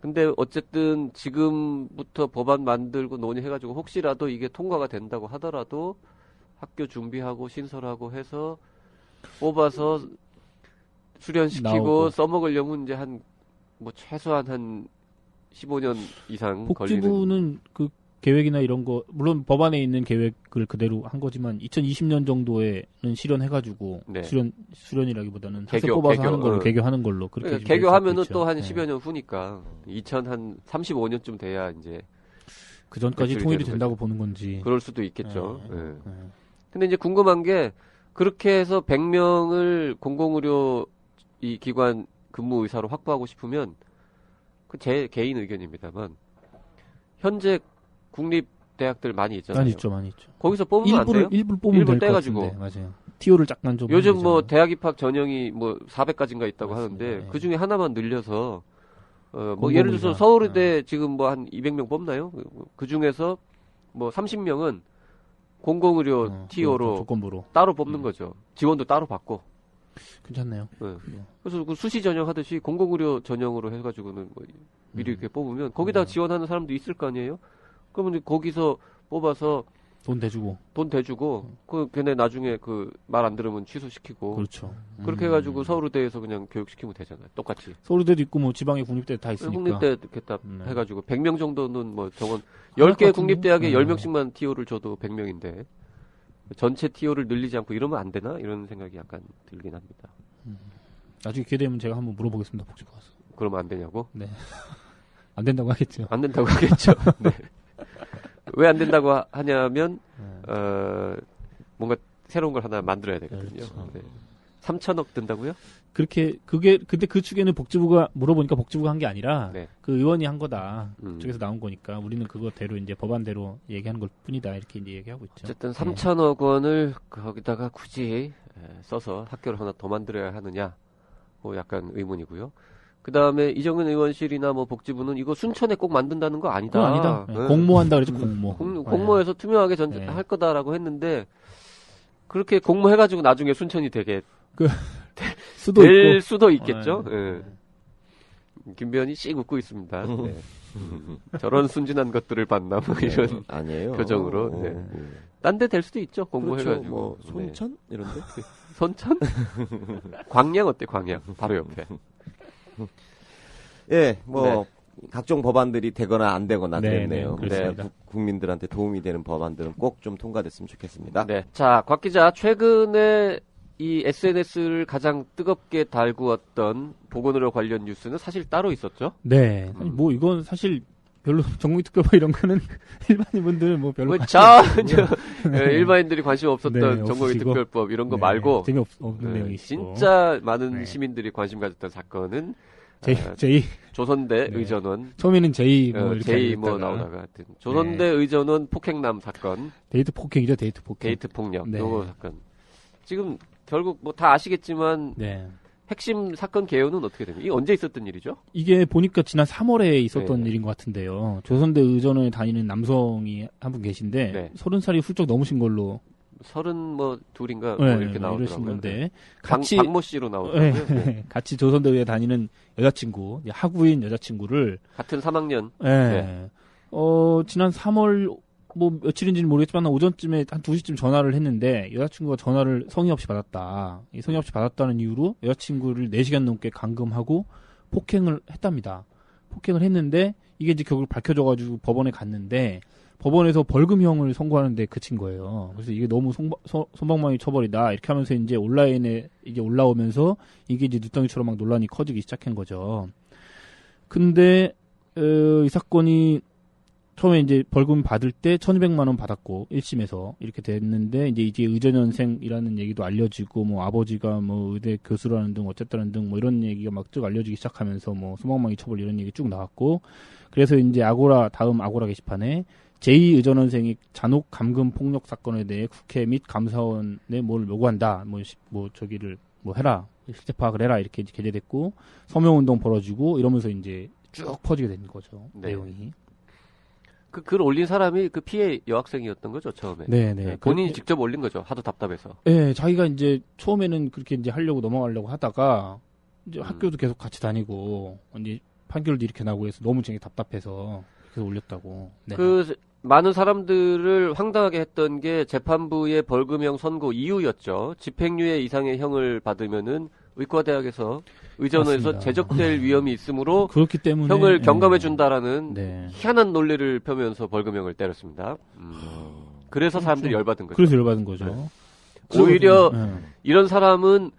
[SPEAKER 2] 근데 어쨌든 지금부터 법안 만들고 논의해가지고 혹시라도 이게 통과가 된다고 하더라도 학교 준비하고 신설하고 해서 뽑아서 수련시키고
[SPEAKER 4] 나오고.
[SPEAKER 2] 써먹으려면 이제 뭐 최소한 한 15년 이상 걸리는.
[SPEAKER 4] 복지부는 그 계획이나 이런 거 물론 법안에 있는 계획을 그대로 한 거지만 2020년 정도에는 실현해가지고
[SPEAKER 2] 네.
[SPEAKER 4] 수련이라기보다는 학생
[SPEAKER 2] 개교,
[SPEAKER 4] 뽑아서
[SPEAKER 2] 개교,
[SPEAKER 4] 하는 걸로
[SPEAKER 2] 어.
[SPEAKER 4] 개교하는 걸로 그렇게
[SPEAKER 2] 그러니까
[SPEAKER 4] 지금
[SPEAKER 2] 개교하면은
[SPEAKER 4] 계획하고
[SPEAKER 2] 또 한
[SPEAKER 4] 있죠.
[SPEAKER 2] 10여 년 후니까 2035년쯤 돼야 이제
[SPEAKER 4] 그 전까지
[SPEAKER 2] 배출이
[SPEAKER 4] 통일이
[SPEAKER 2] 되는
[SPEAKER 4] 된다고 보는 건지.
[SPEAKER 2] 그럴 수도 있겠죠.
[SPEAKER 4] 네.
[SPEAKER 2] 예.
[SPEAKER 4] 네.
[SPEAKER 2] 근데 이제 궁금한 게 그렇게 해서 100명을 공공의료 이 기관 근무 의사로 확보하고 싶으면 그 제 개인 의견입니다만 현재 국립 대학들 많이 있잖아요.
[SPEAKER 4] 많이 있죠.
[SPEAKER 2] 거기서 뽑으면 안 돼요?
[SPEAKER 4] 일부를 뽑으면
[SPEAKER 2] 일부를
[SPEAKER 4] 될 것
[SPEAKER 2] 떼가지고.
[SPEAKER 4] 같은데 맞아요. TO를 약간 좀
[SPEAKER 2] 요즘
[SPEAKER 4] 하면
[SPEAKER 2] 뭐
[SPEAKER 4] 되잖아요.
[SPEAKER 2] 대학 입학 전형이 뭐 400가지인가 있다고
[SPEAKER 4] 맞습니다.
[SPEAKER 2] 하는데
[SPEAKER 4] 예.
[SPEAKER 2] 그 중에 하나만 늘려서 뭐
[SPEAKER 4] 공공의사.
[SPEAKER 2] 예를 들어서 서울대 지금 뭐 한 200명 뽑나요? 그 중에서 뭐 30명은 공공의료 TO로
[SPEAKER 4] 조건부로
[SPEAKER 2] 따로 뽑는 거죠. 지원도 따로 받고.
[SPEAKER 4] 괜찮네요.
[SPEAKER 2] 네. 그래서 그 수시 전형 하듯이 공공의료 전형으로 해가지고는 뭐 미리 이렇게 뽑으면 거기다 지원하는 사람도 있을 거 아니에요? 그러면 이제 거기서 뽑아서
[SPEAKER 4] 돈 대주고.
[SPEAKER 2] 돈 대주고 걔네 나중에 말 안 들으면 취소시키고
[SPEAKER 4] 그렇죠.
[SPEAKER 2] 그렇게 해가지고 서울대에서 그냥 교육시키면 되잖아요. 똑같이.
[SPEAKER 4] 서울대도 있고 뭐 지방의 국립대 다 있으니까.
[SPEAKER 2] 국립대 이렇게 딱
[SPEAKER 4] 네.
[SPEAKER 2] 해가지고 100명 정도는 뭐 정원
[SPEAKER 4] 할
[SPEAKER 2] 10개
[SPEAKER 4] 것
[SPEAKER 2] 국립대학에
[SPEAKER 4] 같은데?
[SPEAKER 2] 10명씩만 TO를 줘도 100명인데 전체 TO를 늘리지 않고 이러면 안 되나? 이런 생각이 약간 들긴 합니다.
[SPEAKER 4] 나중에 기회 되면 제가 한번 물어보겠습니다. 복지부 가서.
[SPEAKER 2] 그러면 안 되냐고?
[SPEAKER 4] 네. 안 된다고 하겠죠.
[SPEAKER 2] 안 된다고 하겠죠. 네. 왜 안 된다고 하냐면 뭔가 새로운 걸 하나 만들어야 되거든요.
[SPEAKER 4] 그렇죠.
[SPEAKER 2] 네. 3천억 든다고요?
[SPEAKER 4] 근데 그 축에는 복지부가 물어보니까 복지부가 한 게 아니라
[SPEAKER 2] 네.
[SPEAKER 4] 그 의원이 한 거다. 그쪽에서 나온 거니까 우리는 그거대로 이제 법안대로 얘기하는 것 뿐이다. 이렇게 이제 얘기하고 있죠.
[SPEAKER 2] 어쨌든 3천억 원을 거기다가 굳이 써서 학교를 하나 더 만들어야 하느냐, 뭐 약간 의문이고요. 그 다음에 이정은 의원실이나 뭐 복지부는 이거 순천에 꼭 만든다는 거 아니다.
[SPEAKER 4] 그건 아니다.
[SPEAKER 2] 네.
[SPEAKER 4] 공모한다 그러죠. 공모.
[SPEAKER 2] 공모해서 투명하게
[SPEAKER 4] 네.
[SPEAKER 2] 할 거다라고 했는데 그렇게 공모해가지고 나중에 순천이 되게
[SPEAKER 4] 수도
[SPEAKER 2] 될
[SPEAKER 4] 있고.
[SPEAKER 2] 수도 있겠죠.
[SPEAKER 4] 네.
[SPEAKER 2] 예. 김변희 씩 웃고 있습니다. 네. 저런 순진한 것들을 봤나 뭐 이런
[SPEAKER 3] 아니에요.
[SPEAKER 2] 표정으로. 네. 딴 데 될 수도 있죠. 공모해가지고.
[SPEAKER 3] 그렇죠. 뭐
[SPEAKER 2] 네.
[SPEAKER 3] 손천 이런데.
[SPEAKER 2] 손천? 광양 어때? 광양 바로 옆에.
[SPEAKER 3] 예, 뭐
[SPEAKER 2] 네.
[SPEAKER 3] 각종 법안들이 되거나 안 되거나
[SPEAKER 4] 네,
[SPEAKER 3] 그랬네요.
[SPEAKER 4] 네, 그렇습니다.
[SPEAKER 3] 네, 국민들한테 도움이 되는 법안들은 꼭 좀 통과됐으면 좋겠습니다.
[SPEAKER 2] 네. 자, 곽 기자, 최근에 이 SNS를 가장 뜨겁게 달구었던 보건의료 관련 뉴스는 사실 따로 있었죠?
[SPEAKER 4] 네. 아니, 뭐 이건 사실 별로 전국특별법 이런 거는 일반인분들 뭐 별로
[SPEAKER 2] 뭐
[SPEAKER 4] 관심
[SPEAKER 2] 전혀 일반인들이 관심 없었던
[SPEAKER 4] 네,
[SPEAKER 2] 전국의
[SPEAKER 4] 없으시고.
[SPEAKER 2] 특별법 이런 거
[SPEAKER 4] 네,
[SPEAKER 2] 말고
[SPEAKER 4] 재미없는
[SPEAKER 2] 네,
[SPEAKER 4] 내용이시고
[SPEAKER 2] 진짜 많은
[SPEAKER 4] 네.
[SPEAKER 2] 시민들이 관심 가졌던 사건은
[SPEAKER 4] 제이
[SPEAKER 2] 조선대
[SPEAKER 4] 네.
[SPEAKER 2] 의전원
[SPEAKER 4] 처음에는 제이 뭐 이렇게
[SPEAKER 2] 제이 뭐
[SPEAKER 4] 하다가
[SPEAKER 2] 나오다가 하여튼 조선대 의전원 폭행남 사건,
[SPEAKER 4] 데이트 폭행이죠. 데이트 폭행.
[SPEAKER 2] 데이트 폭력
[SPEAKER 4] 네.
[SPEAKER 2] 요거 사건. 지금 결국 뭐 다 아시겠지만
[SPEAKER 4] 네.
[SPEAKER 2] 핵심 사건 개요는 어떻게 됩니까? 이게 언제 있었던 일이죠?
[SPEAKER 4] 이게 보니까 지난 3월에 있었던
[SPEAKER 2] 네.
[SPEAKER 4] 일인 것 같은데요. 조선대 의전원에 다니는 남성이 한 분 계신데
[SPEAKER 2] 네.
[SPEAKER 4] 30살이 훌쩍 넘으신 걸로
[SPEAKER 2] 32인가
[SPEAKER 4] 네,
[SPEAKER 2] 뭐 이렇게
[SPEAKER 4] 이러신
[SPEAKER 2] 나오더라고요.
[SPEAKER 4] 건데 같이
[SPEAKER 2] 박모 씨로 나오더라고요.
[SPEAKER 4] 네,
[SPEAKER 2] 네.
[SPEAKER 4] 같이 조선대에 다니는 여자친구, 학우인 여자친구를
[SPEAKER 2] 같은 3학년.
[SPEAKER 4] 네. 지난 3월 뭐 며칠인지는 모르겠지만 한 오전쯤에 한 2시쯤 전화를 했는데 여자친구가 전화를 성의 없이 받았다. 이 성의 없이 받았다는 이유로 여자친구를 4시간 넘게 감금하고 폭행을 했답니다. 폭행을 했는데 이게 이제 결국 밝혀져가지고 법원에 갔는데 법원에서 벌금형을 선고하는데 그친 거예요. 그래서 이게 너무 손방망이 처벌이다. 이렇게 하면서 이제 온라인에 이게 올라오면서 이게 이제 누덩이처럼 막 논란이 커지기 시작한 거죠. 근데 이 사건이 처음에 이제 벌금 받을 때 1,200만 원 받았고 1심에서 이렇게 됐는데 이제 의전연생이라는 얘기도 알려지고 뭐 아버지가 뭐 의대 교수라는 등 어쨌다는 등 뭐 이런 얘기가 막 쭉 알려지기 시작하면서 뭐 소망망이 처벌 이런 얘기 쭉 나왔고 그래서 이제 다음 아고라 게시판에 제2의전원생이 잔혹 감금 폭력 사건에 대해 국회 및 감사원에 뭘 요구한다. 뭐 저기를 뭐 해라. 실제 파악을 해라. 이렇게 이제 게재됐고 서명운동 벌어지고 이러면서 이제 쭉 퍼지게 된 거죠.
[SPEAKER 2] 네.
[SPEAKER 4] 내용이.
[SPEAKER 2] 그 글 올린 사람이 그 피해 여학생이었던 거죠, 처음에.
[SPEAKER 4] 네네.
[SPEAKER 2] 본인이 직접 올린 거죠. 하도 답답해서.
[SPEAKER 4] 네, 자기가 이제 처음에는 그렇게 이제 하려고 넘어가려고 하다가 이제 학교도 계속 같이 다니고 이제 판결도 이렇게 나고 해서 너무 되게 답답해서 그래서 올렸다고. 네.
[SPEAKER 2] 그 많은 사람들을 황당하게 했던 게 재판부의 벌금형 선고 이유였죠. 집행유예 이상의 형을 받으면은 의과대학에서 의전원에서
[SPEAKER 4] 맞습니다.
[SPEAKER 2] 제적될 위험이 있으므로
[SPEAKER 4] 그렇기 때문에
[SPEAKER 2] 형을 경감해 준다라는
[SPEAKER 4] 네.
[SPEAKER 2] 희한한 논리를 펴면서 벌금형을 때렸습니다. 그래서 사람들이 열받은 거죠.
[SPEAKER 4] 그래서 열받은 거죠.
[SPEAKER 2] 네. 오히려
[SPEAKER 4] 네.
[SPEAKER 2] 이런 사람은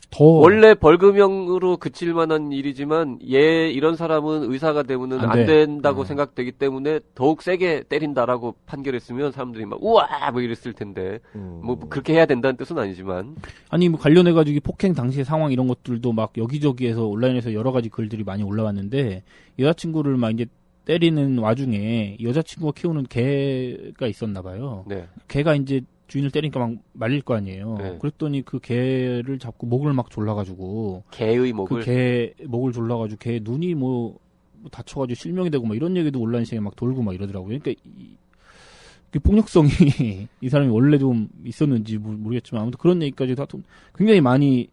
[SPEAKER 4] 더
[SPEAKER 2] 원래 벌금형으로 그칠 만한 일이지만 이런 사람은 의사가 되면은
[SPEAKER 4] 안
[SPEAKER 2] 안
[SPEAKER 4] 돼.
[SPEAKER 2] 된다고 생각되기 때문에 더욱 세게 때린다라고 판결했으면 사람들이 막 우와 뭐 이랬을 텐데 뭐 그렇게 해야 된다는 뜻은 아니지만
[SPEAKER 4] 아니 뭐 관련해 가지고 폭행 당시의 상황 이런 것들도 막 여기저기에서 온라인에서 여러 가지 글들이 많이 올라왔는데 여자친구를 막 이제 때리는 와중에 여자친구가 키우는 개가 있었나 봐요.
[SPEAKER 2] 네.
[SPEAKER 4] 개가 이제 주인을 때리니까 막 말릴 거 아니에요.
[SPEAKER 2] 네.
[SPEAKER 4] 그랬더니 그 개를 잡고 목을 막 졸라가지고
[SPEAKER 2] 개의 목을
[SPEAKER 4] 그 개 목을 졸라가지고 개 눈이 뭐 다쳐가지고 실명이 되고 막 이런 얘기도 온라인상에 막 돌고 막 이러더라고요. 그러니까 그 폭력성이 이 사람이 원래 좀 있었는지 모르겠지만 아무튼 그런 얘기까지도 하여튼 굉장히 많이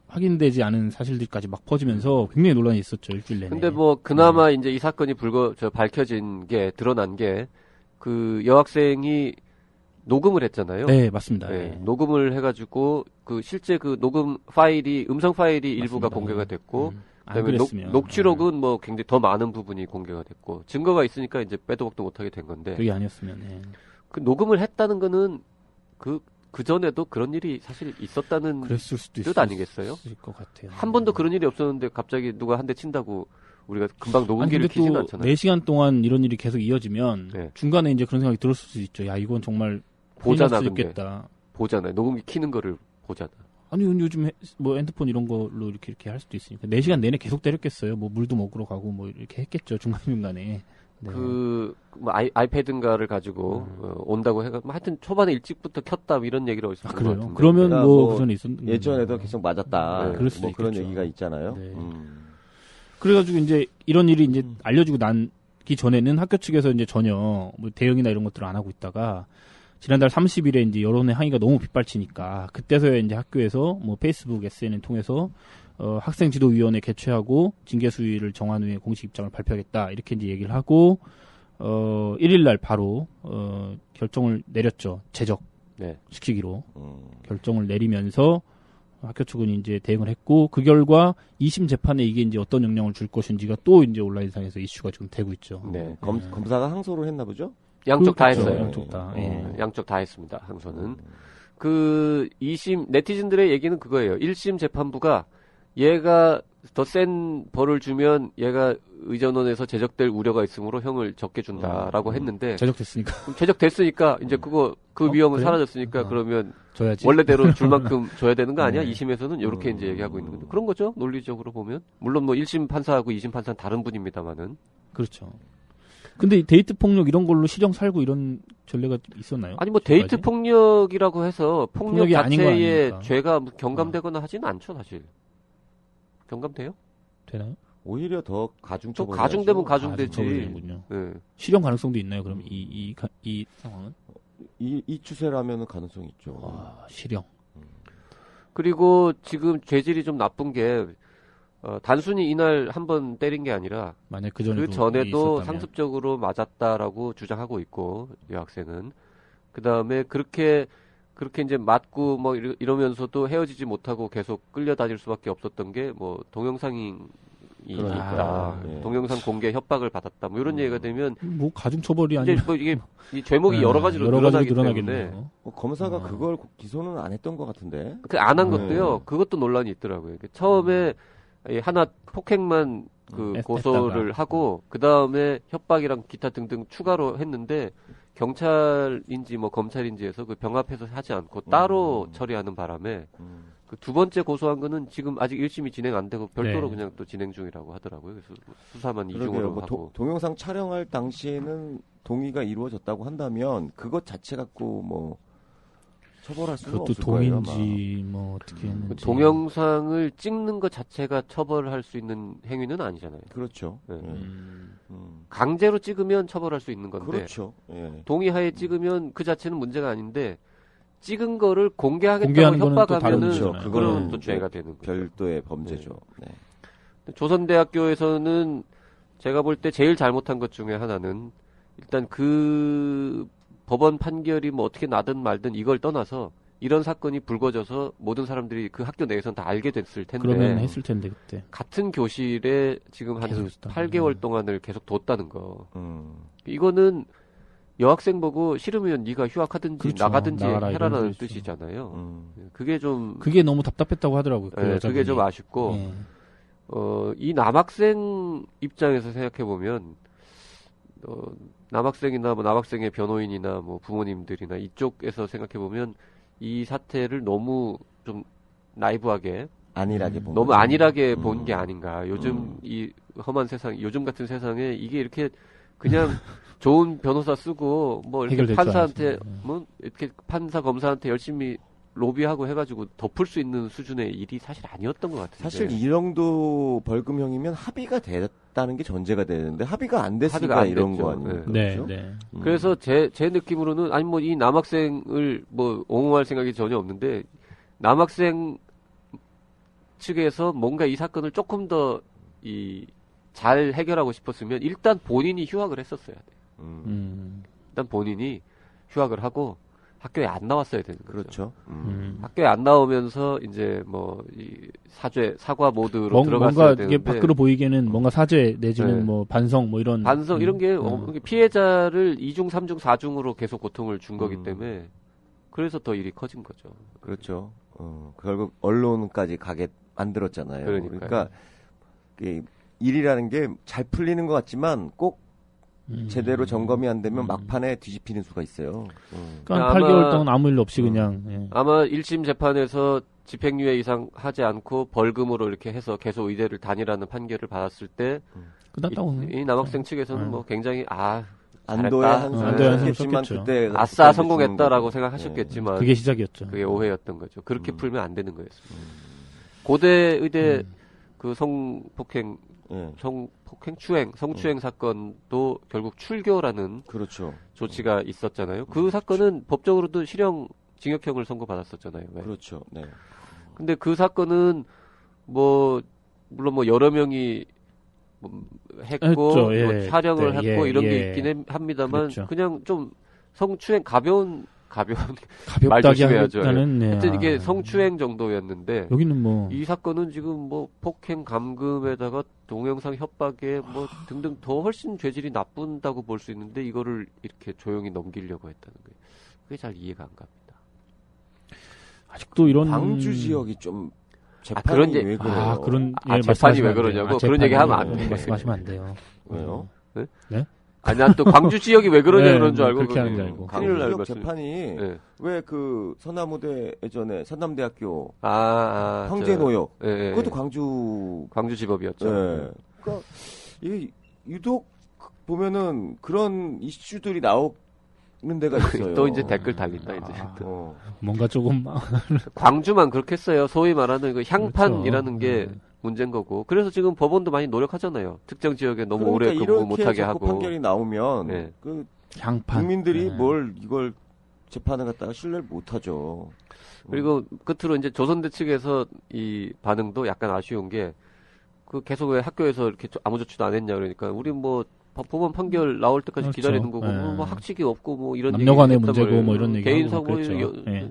[SPEAKER 4] 확인되지 않은 사실들까지 막 퍼지면서 굉장히 논란이 있었죠 일주일 내내.
[SPEAKER 2] 근데 뭐 그나마 이제 이 사건이 밝혀진 게 드러난 게 그 여학생이 녹음을 했잖아요.
[SPEAKER 4] 네, 맞습니다.
[SPEAKER 2] 네,
[SPEAKER 4] 예.
[SPEAKER 2] 녹음을 해가지고 그 실제 그 녹음 파일이 음성 파일이 일부가
[SPEAKER 4] 맞습니다.
[SPEAKER 2] 공개가 됐고
[SPEAKER 4] 안
[SPEAKER 2] 그다음에
[SPEAKER 4] 그랬으면
[SPEAKER 2] 녹취록은 뭐 굉장히 더 많은 부분이 공개가 됐고 증거가 있으니까 이제 빼도 박도 못하게 된 건데
[SPEAKER 4] 그게 아니었으면 예.
[SPEAKER 2] 그 녹음을 했다는 거는 그 전에도 그런 일이 사실 있었다는
[SPEAKER 4] 그랬을 수도
[SPEAKER 2] 뜻
[SPEAKER 4] 있을
[SPEAKER 2] 아니겠어요?
[SPEAKER 4] 것 같아요.
[SPEAKER 2] 한 번도 그런 일이 없었는데 갑자기 누가 한 대 친다고 우리가 금방
[SPEAKER 4] 아니
[SPEAKER 2] 녹음기를
[SPEAKER 4] 근데
[SPEAKER 2] 키지는
[SPEAKER 4] 또
[SPEAKER 2] 않잖아요.
[SPEAKER 4] 4시간 동안 이런 일이 계속 이어지면
[SPEAKER 2] 네.
[SPEAKER 4] 중간에 이제 그런 생각이 들었을 수도 있죠. 야, 이건 정말
[SPEAKER 2] 보잖아,
[SPEAKER 4] 큰일 날수
[SPEAKER 2] 근데.
[SPEAKER 4] 있겠다.
[SPEAKER 2] 보잖아요. 녹음기 키는 거를 보잖아.
[SPEAKER 4] 아니 요즘 뭐 핸드폰 이런 걸로 이렇게 할 수도 있으니까 4시간 내내 계속 때렸겠어요. 뭐 물도 먹으러 가고 뭐 이렇게 했겠죠. 중간중간에. 네.
[SPEAKER 2] 뭐 아이패드인가를 가지고 온다고 해가 하여튼 초반에 일찍부터 켰다 뭐 이런 얘기를 어디서
[SPEAKER 4] 아,
[SPEAKER 2] 들은 것
[SPEAKER 4] 그래요?
[SPEAKER 2] 같은데.
[SPEAKER 4] 그러면
[SPEAKER 3] 그러니까
[SPEAKER 4] 뭐
[SPEAKER 3] 뭐
[SPEAKER 4] 그전에 있었는
[SPEAKER 3] 예전에도 계속 맞았다.
[SPEAKER 2] 네,
[SPEAKER 4] 그럴 수도
[SPEAKER 3] 뭐 그런
[SPEAKER 4] 있겠죠.
[SPEAKER 3] 얘기가 있잖아요.
[SPEAKER 4] 네.
[SPEAKER 3] 음.
[SPEAKER 4] 그래가지고 이제 이런 일이 이제 알려지고 난기 전에는 학교 측에서 이제 전혀 뭐 대응이나 이런 것들을 안 하고 있다가 지난달 30일에 이제 여론의 항의가 너무 빗발치니까 그때서야 이제 학교에서 뭐 페이스북, SNS를 통해서 학생 지도위원회 개최하고 징계 수위를 정한 후에 공식 입장을 발표하겠다 이렇게 이제 얘기를 하고 1일날 바로 결정을 내렸죠. 제적
[SPEAKER 2] 네.
[SPEAKER 4] 시키기로 결정을 내리면서 학교 측은 이제 대응을 했고 그 결과 2심 재판에 이게 이제 어떤 영향을 줄 것인지가 또 이제 온라인상에서 이슈가 지금 되고 있죠.
[SPEAKER 2] 네.
[SPEAKER 3] 검사가 항소를 했나 보죠?
[SPEAKER 2] 양쪽 다
[SPEAKER 4] 그렇죠.
[SPEAKER 2] 했어요.
[SPEAKER 4] 양쪽 다. 예.
[SPEAKER 2] 양쪽 다 했습니다. 항소는. 그 2심 네티즌들의 얘기는 그거예요. 1심 재판부가 얘가 더 센 벌을 주면 얘가 의전원에서 제적될 우려가 있으므로 형을 적게 준다라고 했는데
[SPEAKER 4] 제적됐으니까
[SPEAKER 2] 그럼 제적됐으니까 이제 그 위험은
[SPEAKER 4] 그래요?
[SPEAKER 2] 사라졌으니까 그러면
[SPEAKER 4] 줘야지.
[SPEAKER 2] 원래대로 줄 만큼 줘야 되는 거 아니야?
[SPEAKER 4] 네.
[SPEAKER 2] 2심에서는 이렇게 이제 얘기하고 있는 건데 그런 거죠. 논리적으로 보면 물론 뭐 1심 판사하고 2심 판사는 다른 분입니다만은
[SPEAKER 4] 그렇죠. 근데 데이트 폭력 이런 걸로 시정 살고 이런 전례가 있었나요?
[SPEAKER 2] 아니 뭐 데이트
[SPEAKER 4] 지금까지?
[SPEAKER 2] 폭력이라고 해서 폭력
[SPEAKER 4] 폭력이 아닌 거
[SPEAKER 2] 자체에
[SPEAKER 4] 아닙니까?
[SPEAKER 2] 죄가 경감되거나 하지는 않죠 사실. 경감돼요?
[SPEAKER 4] 되나요?
[SPEAKER 3] 오히려 더
[SPEAKER 2] 좀
[SPEAKER 3] 가중처벌.
[SPEAKER 2] 가중되면
[SPEAKER 4] 처벌이
[SPEAKER 2] 가중되지.
[SPEAKER 4] 되는군요.
[SPEAKER 2] 네.
[SPEAKER 4] 실형 가능성도 있나요? 그럼 이 상황은?
[SPEAKER 3] 이 추세라면 가능성이 있죠.
[SPEAKER 4] 와, 실형.
[SPEAKER 2] 그리고 지금 죄질이 좀 나쁜 게 단순히 이날 한 번 때린 게 아니라
[SPEAKER 4] 만약 그 전에도
[SPEAKER 2] 그 전에도
[SPEAKER 4] 있었다면.
[SPEAKER 2] 상습적으로 맞았다라고 주장하고 있고 여학생은 그 다음에 그렇게 이제 맞고 뭐 이러면서도 헤어지지 못하고 계속 끌려다닐 수밖에 없었던 게 뭐 동영상이 있다,
[SPEAKER 3] 예.
[SPEAKER 2] 동영상 공개 협박을 받았다, 뭐 이런 얘기가 되면
[SPEAKER 4] 뭐 가중 처벌이
[SPEAKER 2] 이제
[SPEAKER 4] 아니라
[SPEAKER 2] 뭐 이게 이 죄목이 여러 가지로 늘어나기 때문에
[SPEAKER 3] 검사가 그걸 기소는 안 했던 것 같은데.
[SPEAKER 2] 그 안 한
[SPEAKER 3] 네.
[SPEAKER 2] 것도요. 그것도 논란이 있더라고요. 처음에 이 하나 폭행만 그
[SPEAKER 4] 했다가.
[SPEAKER 2] 고소를 하고 그 다음에 협박이랑 기타 등등 추가로 했는데 경찰인지 뭐 검찰인지에서 그 병합해서 하지 않고 따로 처리하는 바람에 그 두 번째 고소한 거는 지금 아직 1심이 진행 안 되고 별도로
[SPEAKER 4] 네.
[SPEAKER 2] 그냥 또 진행 중이라고 하더라고요. 그래서 수사만
[SPEAKER 3] 그러게요.
[SPEAKER 2] 이중으로
[SPEAKER 3] 뭐
[SPEAKER 2] 하고.
[SPEAKER 3] 동영상 촬영할 당시에는 동의가 이루어졌다고 한다면 그것 자체 갖고 뭐 처벌할 수는
[SPEAKER 4] 그것도
[SPEAKER 3] 없을 거예요. 아마.
[SPEAKER 4] 동인지 뭐 어떻게 했는지.
[SPEAKER 2] 그 동영상을 찍는 것 자체가 처벌할 수 있는 행위는 아니잖아요.
[SPEAKER 3] 그렇죠.
[SPEAKER 2] 네.
[SPEAKER 3] 예.
[SPEAKER 4] 음.
[SPEAKER 2] 강제로 찍으면 처벌할 수 있는 건데
[SPEAKER 3] 그렇죠. 예.
[SPEAKER 2] 동의하에 찍으면 그 자체는 문제가 아닌데 찍은 거를 공개하겠다고
[SPEAKER 4] 공개하는 거는 또 다른
[SPEAKER 2] 협박하면은
[SPEAKER 4] 문제잖아요.
[SPEAKER 2] 그건
[SPEAKER 3] 그거는
[SPEAKER 2] 또 죄가 되는 거죠.
[SPEAKER 3] 별도의 범죄죠. 네.
[SPEAKER 2] 조선대학교에서는 제가 볼 때 제일 잘못한 것 중에 하나는 일단 그 법원 판결이 뭐 어떻게 나든 말든 이걸 떠나서 이런 사건이 불거져서 모든 사람들이 그 학교 내에서는 다 알게 됐을 텐데
[SPEAKER 4] 그러면 했을 텐데 그때.
[SPEAKER 2] 같은 교실에 지금 한
[SPEAKER 4] 계속 있었다.
[SPEAKER 2] 8개월 동안을 계속 뒀다는 거.
[SPEAKER 3] 음.
[SPEAKER 2] 이거는 여학생 보고 싫으면 네가 휴학하든지
[SPEAKER 4] 그렇죠.
[SPEAKER 2] 나가든지
[SPEAKER 4] 나가라,
[SPEAKER 2] 해라라는
[SPEAKER 4] 이런 소리죠.
[SPEAKER 2] 뜻이잖아요. 그게 좀
[SPEAKER 4] 그게 너무 답답했다고 하더라고요. 그
[SPEAKER 2] 예,
[SPEAKER 4] 여자분이.
[SPEAKER 2] 그게 좀 아쉽고
[SPEAKER 4] 예.
[SPEAKER 2] 이 남학생 입장에서 생각해 보면 남학생이나 뭐 남학생의 변호인이나 뭐 부모님들이나 이쪽에서 생각해 보면 이 사태를 너무 좀 나이브하게
[SPEAKER 3] 안일하게 본
[SPEAKER 2] 너무
[SPEAKER 3] 거죠.
[SPEAKER 2] 안일하게 본 게 아닌가. 요즘 이 험한 세상, 요즘 같은 세상에 이게 이렇게 그냥 좋은 변호사 쓰고 뭐 이렇게
[SPEAKER 4] 해결될 줄
[SPEAKER 2] 판사한테
[SPEAKER 4] 알았어요.
[SPEAKER 2] 뭐 이렇게 판사 검사한테 열심히 로비하고 해가지고 덮을 수 있는 수준의 일이 사실 아니었던 것 같은데.
[SPEAKER 3] 사실 이 정도 벌금형이면 합의가 됐다는 게 전제가 되는데 합의가 안 됐으니까
[SPEAKER 2] 합의가 안
[SPEAKER 3] 이런
[SPEAKER 2] 됐죠.
[SPEAKER 3] 거 아닙니까?
[SPEAKER 4] 네,
[SPEAKER 3] 그렇죠?
[SPEAKER 4] 네.
[SPEAKER 2] 그래서 제 느낌으로는 아니 뭐 이 남학생을 뭐 옹호할 생각이 전혀 없는데 남학생 측에서 뭔가 이 사건을 조금 더 잘 해결하고 싶었으면 일단 본인이 휴학을 했었어야 돼. 일단 본인이 휴학을 하고 학교에 안 나왔어야 되는 거죠.
[SPEAKER 3] 그렇죠.
[SPEAKER 2] 학교에 안 나오면서 이제 뭐 이 사과 모드로 들어갔어야
[SPEAKER 4] 뭔가
[SPEAKER 2] 되는데
[SPEAKER 4] 이게 밖으로 보이기에는 뭔가 사죄 내지는
[SPEAKER 2] 네.
[SPEAKER 4] 뭐 반성 뭐 이런
[SPEAKER 2] 이런 게 피해자를 2중, 3중, 4중으로 계속 고통을 준 거기 때문에 그래서 더 일이 커진 거죠.
[SPEAKER 3] 그렇죠. 결국 언론까지 가게 만들었잖아요.
[SPEAKER 2] 그러니까요.
[SPEAKER 3] 그러니까 이게 일이라는 게 잘 풀리는 것 같지만 꼭 제대로 점검이 안 되면 막판에 뒤집히는 수가 있어요.
[SPEAKER 4] 그러니까
[SPEAKER 2] 아마-
[SPEAKER 4] 8개월 동안 아무 일 없이 그냥 예.
[SPEAKER 2] 아마 1심 재판에서 집행유예 이상 하지 않고 벌금으로 이렇게 해서 계속 의대를 다니라는 판결을 받았을 때
[SPEAKER 4] 끝났다고
[SPEAKER 2] 이 남학생 측에서는
[SPEAKER 4] 네.
[SPEAKER 2] 뭐 굉장히
[SPEAKER 3] 안도의
[SPEAKER 2] 잘했다.
[SPEAKER 3] 한숨을
[SPEAKER 4] 안도의 한숨을
[SPEAKER 3] 했겠지만
[SPEAKER 4] 쳤겠죠.
[SPEAKER 3] 그때
[SPEAKER 2] 아싸
[SPEAKER 3] 그때
[SPEAKER 2] 성공했다라고
[SPEAKER 3] 죽는
[SPEAKER 2] 생각하셨겠지만
[SPEAKER 4] 그게 시작이었죠.
[SPEAKER 2] 그게 오해였던 거죠. 그렇게 풀면 안 되는 거였습니다. 고대 의대 그 성폭행
[SPEAKER 3] 예.
[SPEAKER 2] 성추행 사건도 결국 출교라는
[SPEAKER 3] 그렇죠.
[SPEAKER 2] 조치가 있었잖아요. 그 사건은 법적으로도 실형 징역형을 선고받았었잖아요. 왜?
[SPEAKER 3] 그렇죠. 네.
[SPEAKER 2] 근데 그 사건은 뭐 물론 뭐 여러 명이 뭐 했고
[SPEAKER 4] 했죠. 예.
[SPEAKER 2] 뭐 촬영을
[SPEAKER 4] 네,
[SPEAKER 2] 했고
[SPEAKER 4] 예,
[SPEAKER 2] 이런
[SPEAKER 4] 예.
[SPEAKER 2] 게 있긴 합니다만
[SPEAKER 4] 그렇죠.
[SPEAKER 2] 그냥 좀 성추행 가벼운 말
[SPEAKER 4] 가볍다기
[SPEAKER 2] 조심해야죠.
[SPEAKER 4] 하는 네.
[SPEAKER 2] 하여튼 이게 성추행 정도였는데
[SPEAKER 4] 여기는 뭐
[SPEAKER 2] 이 사건은 지금 뭐 폭행 감금에다가 동영상 협박에 뭐 등등 더 훨씬 죄질이 나쁜다고 볼 수 있는데 이거를 이렇게 조용히 넘기려고 했다는 거예요. 그게 잘 이해가 안 갑니다.
[SPEAKER 4] 아직도 이런
[SPEAKER 3] 광주 지역이 좀 재판이
[SPEAKER 2] 그런
[SPEAKER 3] 왜 그래요?
[SPEAKER 4] 그런
[SPEAKER 2] 아,
[SPEAKER 4] 예,
[SPEAKER 2] 재판이 왜
[SPEAKER 4] 말씀하시면 안 돼요.
[SPEAKER 2] 그러냐고? 그런 얘기 하면 안
[SPEAKER 3] 돼.
[SPEAKER 4] 말씀하시면 안 돼요.
[SPEAKER 3] 왜요?
[SPEAKER 2] 아니 난 또 광주 지역이 왜 그러냐
[SPEAKER 4] 네,
[SPEAKER 2] 그런 줄 알고
[SPEAKER 4] 그렇게 하는 줄 알고.
[SPEAKER 2] 큰일 날
[SPEAKER 3] 광주 지역
[SPEAKER 2] 말씀.
[SPEAKER 3] 재판이
[SPEAKER 2] 예.
[SPEAKER 3] 왜 그 서남우대 예전에 성남대학교
[SPEAKER 2] 아,
[SPEAKER 3] 황제 노역
[SPEAKER 2] 예, 예.
[SPEAKER 3] 그것도 광주
[SPEAKER 2] 광주 지법이었죠.
[SPEAKER 3] 예. 그러니까 이게 유독 보면은 그런 이슈들이 나오는 데가 있어요.
[SPEAKER 2] 또 이제 댓글 달린다 이제.
[SPEAKER 3] 어.
[SPEAKER 4] 뭔가 조금
[SPEAKER 2] 광주만 그렇게 했어요. 소위 말하는 그 향판이라는
[SPEAKER 4] 그렇죠.
[SPEAKER 2] 게 문제인 거고. 그래서 지금 법원도 많이 노력하잖아요. 특정 지역에 너무
[SPEAKER 3] 그러니까
[SPEAKER 2] 오래 근무
[SPEAKER 3] 이렇게
[SPEAKER 2] 못하게
[SPEAKER 3] 자꾸
[SPEAKER 2] 하고.
[SPEAKER 3] 판결이 나오면
[SPEAKER 2] 네.
[SPEAKER 3] 그
[SPEAKER 4] 향판
[SPEAKER 3] 국민들이
[SPEAKER 4] 네.
[SPEAKER 3] 뭘 이걸 재판을 갖다가 신뢰를 못하죠.
[SPEAKER 2] 그리고 끝으로 이제 조선대 측에서 이 반응도 약간 아쉬운 게 그 계속 왜 학교에서 이렇게 아무 조치도 안 했냐 그러니까 우리 뭐 법원 판결 나올 때까지
[SPEAKER 4] 그렇죠.
[SPEAKER 2] 기다리는 거고
[SPEAKER 4] 네.
[SPEAKER 2] 뭐 학칙이 없고 뭐 이런
[SPEAKER 4] 남녀간의
[SPEAKER 2] 얘기 했단
[SPEAKER 4] 문제고
[SPEAKER 2] 말이에요.
[SPEAKER 4] 뭐 이런 얘기
[SPEAKER 2] 개인사
[SPEAKER 4] 하고
[SPEAKER 2] 뭐
[SPEAKER 4] 그랬죠. 예.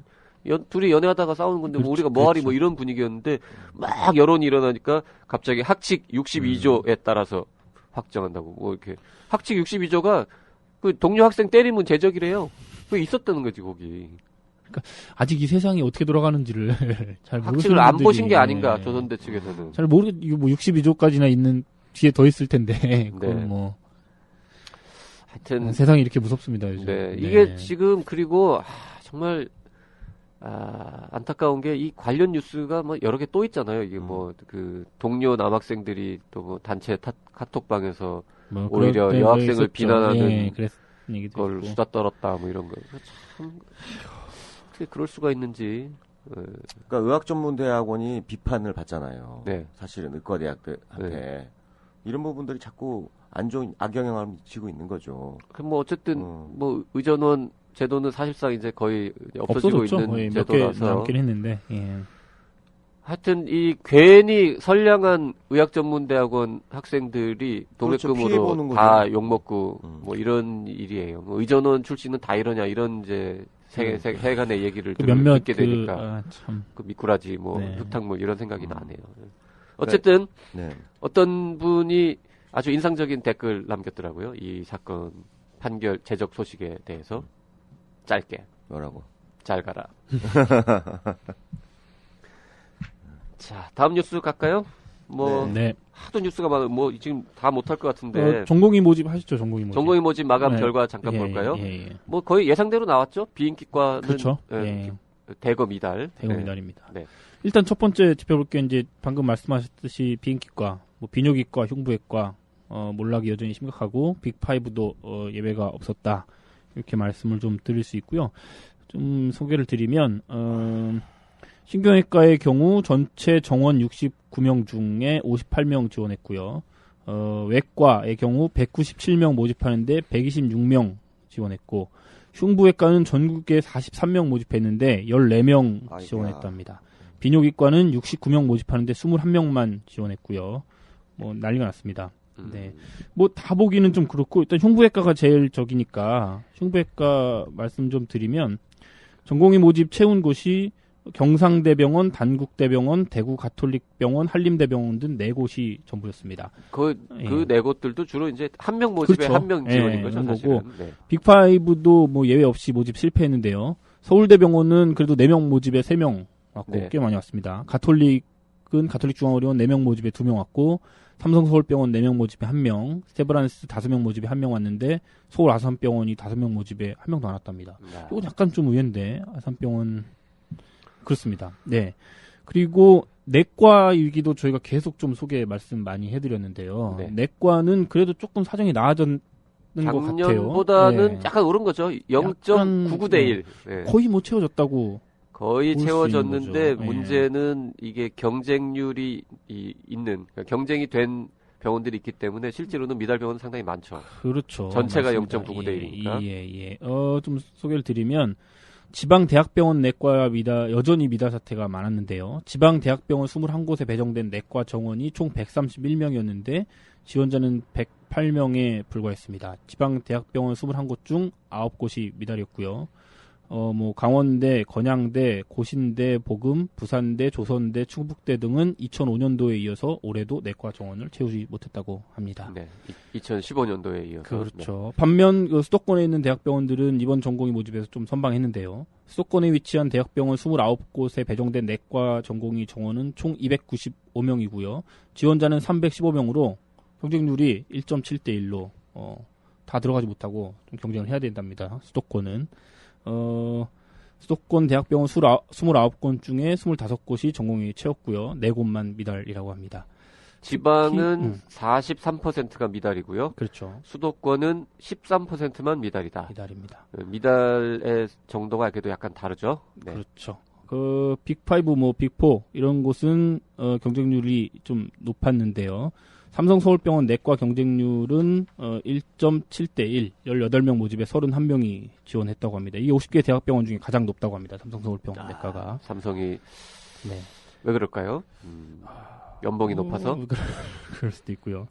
[SPEAKER 2] 둘이 연애하다가 싸우는 건데 뭐
[SPEAKER 4] 그렇죠.
[SPEAKER 2] 우리가 뭐하리
[SPEAKER 4] 그렇죠.
[SPEAKER 2] 뭐 이런 분위기였는데 막 여론이 일어나니까 갑자기 학칙 62조에 따라서 확정한다고 뭐 이렇게 학칙 62조가 그 동료 학생 때리면 제적이래요. 그게 있었다는 거지 거기.
[SPEAKER 4] 아직 이 세상이 어떻게 돌아가는지를 잘 모르시는
[SPEAKER 2] 학칙을 안
[SPEAKER 4] 분들이,
[SPEAKER 2] 보신 게 아닌가
[SPEAKER 4] 예.
[SPEAKER 2] 조선대 측에서는.
[SPEAKER 4] 잘 모르 이거 뭐 62조까지나 있는 뒤에 더 있을 텐데 그건
[SPEAKER 2] 네.
[SPEAKER 4] 뭐
[SPEAKER 2] 하여튼
[SPEAKER 4] 세상이 이렇게 무섭습니다 요즘.
[SPEAKER 2] 네, 이게 지금 그리고 정말 안타까운 게 이 관련 뉴스가 뭐 여러 개 또 있잖아요. 이게 뭐 그 동료 남학생들이 또 뭐 단체 카톡방에서
[SPEAKER 4] 뭐
[SPEAKER 2] 오히려
[SPEAKER 4] 그럴
[SPEAKER 2] 여학생을
[SPEAKER 4] 때도 있었죠.
[SPEAKER 2] 비난하는
[SPEAKER 4] 예, 그랬 얘기도
[SPEAKER 2] 그걸
[SPEAKER 4] 있고.
[SPEAKER 2] 수다 떨었다 뭐 이런 거. 참 어떻게 그럴 수가 있는지.
[SPEAKER 3] 그러니까 의학전문대학원이 비판을 받잖아요.
[SPEAKER 2] 네.
[SPEAKER 3] 사실은 의과대학들한테 이런 부분들이 자꾸 안 좋은 악영향을 미치고 있는 거죠.
[SPEAKER 2] 그럼 뭐 어쨌든 뭐 의전원 제도는 사실상 이제 거의 없어지고
[SPEAKER 4] 없어졌죠.
[SPEAKER 2] 있는
[SPEAKER 4] 거의 몇 개
[SPEAKER 2] 제도라서.
[SPEAKER 4] 남긴 했는데. 예.
[SPEAKER 2] 하여튼 이 괜히 선량한 의학전문대학원 학생들이
[SPEAKER 3] 그렇죠.
[SPEAKER 2] 도매금으로
[SPEAKER 3] 피해보는
[SPEAKER 2] 다
[SPEAKER 3] 거죠.
[SPEAKER 2] 욕먹고 뭐 이런 일이에요. 뭐 의전원 출신은 다 이러냐 이런 이제 세간의 얘기를
[SPEAKER 4] 그 몇몇
[SPEAKER 2] 듣게 되니까
[SPEAKER 4] 참
[SPEAKER 2] 그 미꾸라지 뭐
[SPEAKER 4] 네.
[SPEAKER 2] 흙탕물 이런 생각이 나네요. 어쨌든
[SPEAKER 3] 네.
[SPEAKER 2] 어떤 분이 아주 인상적인 댓글 남겼더라고요. 이 사건 판결 제적 소식에 대해서 짧게
[SPEAKER 3] 뭐라고?
[SPEAKER 2] 잘 가라. 자, 다음 뉴스 갈까요? 뭐
[SPEAKER 4] 네.
[SPEAKER 2] 하도 뉴스가 많아. 뭐 지금 다 못할 것 같은데.
[SPEAKER 4] 전공의 모집 하시죠. 전공의 모집.
[SPEAKER 2] 전공의 모집 마감
[SPEAKER 4] 네.
[SPEAKER 2] 결과 잠깐
[SPEAKER 4] 예,
[SPEAKER 2] 볼까요?
[SPEAKER 4] 예, 예.
[SPEAKER 2] 뭐 거의 예상대로 나왔죠. 비인기과는
[SPEAKER 4] 그렇죠.
[SPEAKER 2] 예,
[SPEAKER 4] 예.
[SPEAKER 2] 대거 미달.
[SPEAKER 4] 대거
[SPEAKER 2] 네.
[SPEAKER 4] 미달입니다.
[SPEAKER 2] 네.
[SPEAKER 4] 일단 첫 번째 짚어볼 게 이제 방금 말씀하셨듯이 비인기과, 뭐 비뇨기과, 흉부외과 몰락이 여전히 심각하고 빅5도 예외가 없었다. 이렇게 말씀을 좀 드릴 수 있고요. 좀 소개를 드리면 신경외과의 경우 전체 정원 69명 중에 58명 지원했고요. 외과의 경우 197명 모집하는데 126명 지원했고 흉부외과는 전국에 43명 모집했는데 14명
[SPEAKER 3] 아이고야.
[SPEAKER 4] 지원했답니다. 비뇨기과는 69명 모집하는데 21명만 지원했고요. 뭐 난리가 났습니다. 네. 뭐 다 보기는 좀 그렇고 일단 흉부외과가 제일 적이니까 흉부외과 말씀 좀 드리면 전공의 모집 채운 곳이 경상대병원, 단국대병원, 대구가톨릭병원, 한림대병원 등 4곳이 전부였습니다.
[SPEAKER 2] 그
[SPEAKER 4] 예.
[SPEAKER 2] 네 곳들도 주로 이제 한 명 모집에
[SPEAKER 4] 그렇죠.
[SPEAKER 2] 한 명 지원인
[SPEAKER 4] 예,
[SPEAKER 2] 거죠,
[SPEAKER 4] 그런
[SPEAKER 2] 사실은.
[SPEAKER 4] 거고.
[SPEAKER 2] 네.
[SPEAKER 4] 빅5도 뭐 예외 없이 모집 실패했는데요. 서울대병원은 그래도 4명 모집에 3명 왔고
[SPEAKER 2] 네.
[SPEAKER 4] 꽤 많이 왔습니다. 가톨릭은 가톨릭중앙의료원 4명 모집에 2명 왔고 삼성서울병원 4명 모집에 1명, 세브란스 5명 모집에 1명 왔는데 서울 아산병원이 5명 모집에 1명도 안 왔답니다.
[SPEAKER 2] 네.
[SPEAKER 4] 이건 약간 좀 의외인데 아산병원 그렇습니다. 네. 그리고 내과 위기도 저희가 계속 좀 소개 말씀 많이 해드렸는데요.
[SPEAKER 2] 네.
[SPEAKER 4] 내과는 그래도 조금 사정이 나아졌는 것 같아요.
[SPEAKER 2] 작년보다는
[SPEAKER 4] 네.
[SPEAKER 2] 약간 오른 거죠. 0.99대 1. 네.
[SPEAKER 4] 거의 못 채워졌다고.
[SPEAKER 2] 거의
[SPEAKER 4] 볼수
[SPEAKER 2] 채워졌는데
[SPEAKER 4] 있는 거죠.
[SPEAKER 2] 문제는 이게 경쟁률이 있는 그러니까 경쟁이 된 병원들이 있기 때문에 실제로는 미달 병원은 상당히 많죠.
[SPEAKER 4] 그렇죠.
[SPEAKER 2] 전체가
[SPEAKER 4] 맞습니다.
[SPEAKER 2] 0.99대 1이니까.
[SPEAKER 4] 예. 좀 소개를 드리면 지방 대학병원 내과 여전히 미달 사태가 많았는데요. 지방 대학병원 21곳에 배정된 내과 정원이 총 131명이었는데 지원자는 108명에 불과했습니다. 지방 대학병원 21곳 중 9곳이 미달이었고요. 뭐 강원대, 건양대, 고신대, 보금, 부산대, 조선대, 충북대 등은 2005년도에 이어서 올해도 내과 정원을 채우지 못했다고 합니다.
[SPEAKER 2] 네. 2015년도에 이어서.
[SPEAKER 4] 그렇죠. 반면 수도권에 있는 대학병원들은 이번 전공의 모집에서 좀 선방했는데요. 수도권에 위치한 대학병원 29곳에 배정된 내과 전공의 정원은 총 295명이고요. 지원자는 315명으로 경쟁률이 1.7대 1로 다 들어가지 못하고 좀 경쟁을 해야 된답니다. 수도권은. 수도권 대학병원 29곳 중에 25곳이 전공이 채웠고요. 4곳만 미달이라고 합니다.
[SPEAKER 2] 지방은 43%가 미달이고요.
[SPEAKER 4] 그렇죠.
[SPEAKER 2] 수도권은 13%만 미달이다.
[SPEAKER 4] 미달입니다.
[SPEAKER 2] 미달의 정도가 그래도 약간 다르죠. 네.
[SPEAKER 4] 그렇죠. 빅5, 빅4 이런 곳은 경쟁률이 좀 높았는데요. 삼성서울병원 내과 경쟁률은 1.7대 1, 18명 모집에 31명이 지원했다고 합니다. 이게 50개 대학병원 중에 가장 높다고 합니다. 삼성서울병원 내과가.
[SPEAKER 2] 삼성이
[SPEAKER 4] 네.
[SPEAKER 2] 왜 그럴까요? 연봉이 높아서?
[SPEAKER 4] 그럴 수도 있고요.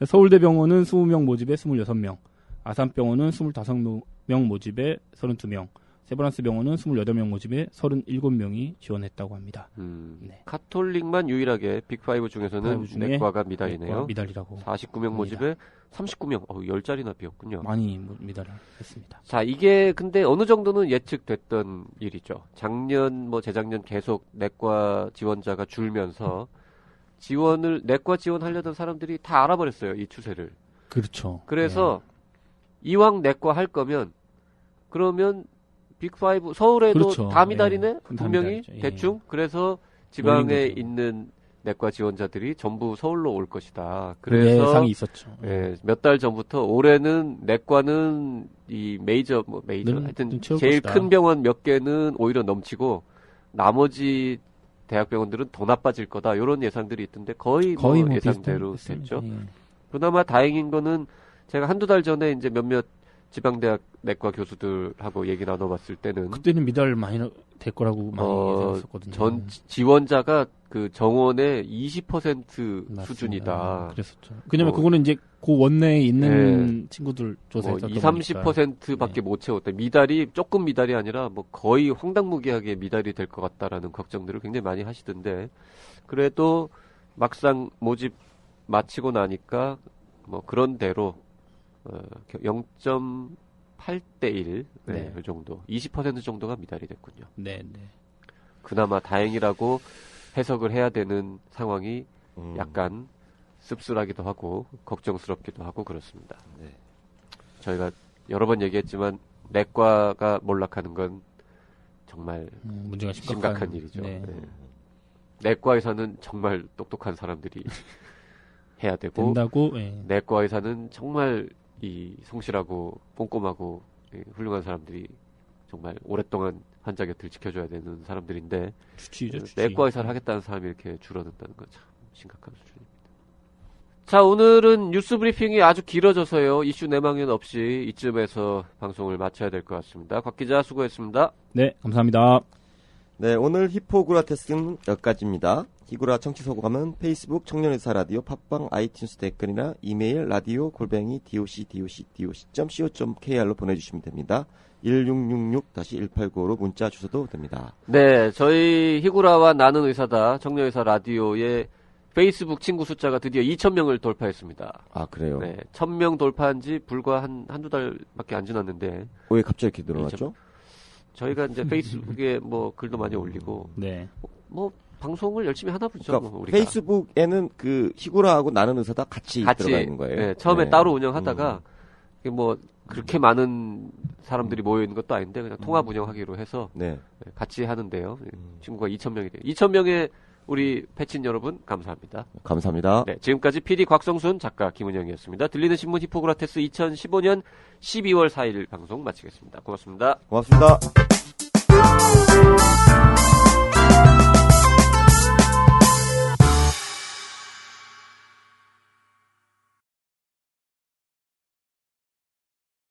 [SPEAKER 4] 서울대병원은 20명 모집에 26명, 아산병원은 25명 모집에 32명, 세브란스 병원은 28명 모집에 37명이 지원했다고 합니다. 네.
[SPEAKER 2] 카톨릭만 유일하게 빅5 중에서는 내과가 미달이네요.
[SPEAKER 4] 내과 미달이라고.
[SPEAKER 2] 49명 모집에 39명, 10자리나 비었군요.
[SPEAKER 4] 많이 미달을 했습니다.
[SPEAKER 2] 자, 이게 근데 어느 정도는 예측됐던 일이죠. 작년, 재작년 계속 내과 지원자가 줄면서 내과 지원하려던 사람들이 다 알아버렸어요, 이 추세를.
[SPEAKER 4] 그렇죠.
[SPEAKER 2] 그래서 이왕 내과 할 거면 그러면 빅5 서울에도
[SPEAKER 4] 그렇죠.
[SPEAKER 2] 다 미달이네?
[SPEAKER 4] 예.
[SPEAKER 2] 분명히
[SPEAKER 4] 다 미달이죠. 예.
[SPEAKER 2] 대충. 그래서 지방에
[SPEAKER 4] 거죠.
[SPEAKER 2] 있는 내과 지원자들이 전부 서울로 올 것이다.
[SPEAKER 4] 그래서 예상이 있었죠.
[SPEAKER 2] 예, 몇 달 전부터 올해는 내과는 이 메이저 하여튼 제일
[SPEAKER 4] 것이다.
[SPEAKER 2] 큰 병원 몇 개는 오히려 넘치고 나머지 대학병원들은 더 나빠질 거다. 이런 예상들이 있던데 거의 예상대로 됐죠.
[SPEAKER 4] 예.
[SPEAKER 2] 그나마 다행인 거는 제가 한두 달 전에 이제 몇몇 지방대학 내과 교수들하고 얘기 나눠봤을 때는
[SPEAKER 4] 그때는 미달 많이 될 거라고 많이 예상했었거든요.
[SPEAKER 2] 전 지원자가 그 정원의 20%
[SPEAKER 4] 맞습니다.
[SPEAKER 2] 수준이다.
[SPEAKER 4] 그랬었죠. 왜냐면 그거는 이제 그 원내에 있는 친구들 조사에서
[SPEAKER 2] 20-30%밖에 못 채웠다. 미달이 조금 미달이 아니라 거의 황당무계하게 미달이 될 것 같다라는 걱정들을 굉장히 많이 하시던데 그래도 막상 모집 마치고 나니까 그런 대로 0.8대 1,
[SPEAKER 4] 네.
[SPEAKER 2] 그 정도, 20% 정도가 미달이 됐군요.
[SPEAKER 4] 네.
[SPEAKER 2] 그나마 다행이라고 해석을 해야 되는 상황이 약간 씁쓸하기도 하고 걱정스럽기도 하고 그렇습니다.
[SPEAKER 3] 네.
[SPEAKER 2] 저희가 여러 번 얘기했지만 내과가 몰락하는 건 정말
[SPEAKER 4] 문제가
[SPEAKER 2] 심각한 일이죠.
[SPEAKER 4] 네.
[SPEAKER 2] 네. 내과의사는 정말 똑똑한 사람들이 해야 되고
[SPEAKER 4] 된다고.
[SPEAKER 2] 내과 의사는 정말 이 성실하고 꼼꼼하고 훌륭한 사람들이 정말 오랫동안 환자 곁을 지켜줘야 되는 사람들인데
[SPEAKER 4] 주치의죠.
[SPEAKER 2] 내과 의사를 하겠다는 사람이 이렇게 줄어든다는 건 참 심각한 수준입니다. 자, 오늘은 뉴스 브리핑이 아주 길어져서요. 이슈 내망연 없이 이쯤에서 방송을 마쳐야 될 것 같습니다. 곽 기자 수고했습니다.
[SPEAKER 4] 네, 감사합니다.
[SPEAKER 3] 네, 오늘 히포크라테스는 여기까지입니다. 히구라 청취 소감은 페이스북 청년의사 라디오, 팟빵, 아이튠스 댓글이나 이메일 radio@doc.co.kr로 보내주시면 됩니다. 1666-1895로 문자 주셔도 됩니다.
[SPEAKER 2] 네, 저희 히구라와 나는 의사다 청년의사 라디오의 페이스북 친구 숫자가 드디어 2,000명을 돌파했습니다.
[SPEAKER 3] 아, 그래요?
[SPEAKER 2] 네, 1,000명 돌파한 지 불과 한두 달밖에 안 지났는데
[SPEAKER 3] 왜 갑자기 이렇게 늘어났죠?
[SPEAKER 2] 저희가 이제 페이스북에 뭐 글도 많이 올리고
[SPEAKER 4] 네.
[SPEAKER 2] 뭐 방송을 열심히 하나 보죠.
[SPEAKER 3] 그러니까
[SPEAKER 2] 우리가.
[SPEAKER 3] 페이스북에는 그 히구라하고 나는 의사다 같이 들어가 있는 거예요.
[SPEAKER 2] 네, 처음에
[SPEAKER 3] 네.
[SPEAKER 2] 따로 운영하다가 이게 뭐 그렇게 많은 사람들이 모여 있는 것도 아닌데 그냥 통합 운영하기로 해서
[SPEAKER 3] 네.
[SPEAKER 2] 같이 하는데요. 친구가 2,000명이 돼요. 2,000명의 우리 패친 여러분 감사합니다.
[SPEAKER 3] 감사합니다.
[SPEAKER 2] 네, 지금까지 PD 곽성순, 작가 김은영이었습니다. 들리는 신문 히포크라테스 2015년 12월 4일 방송 마치겠습니다. 고맙습니다.
[SPEAKER 3] 고맙습니다.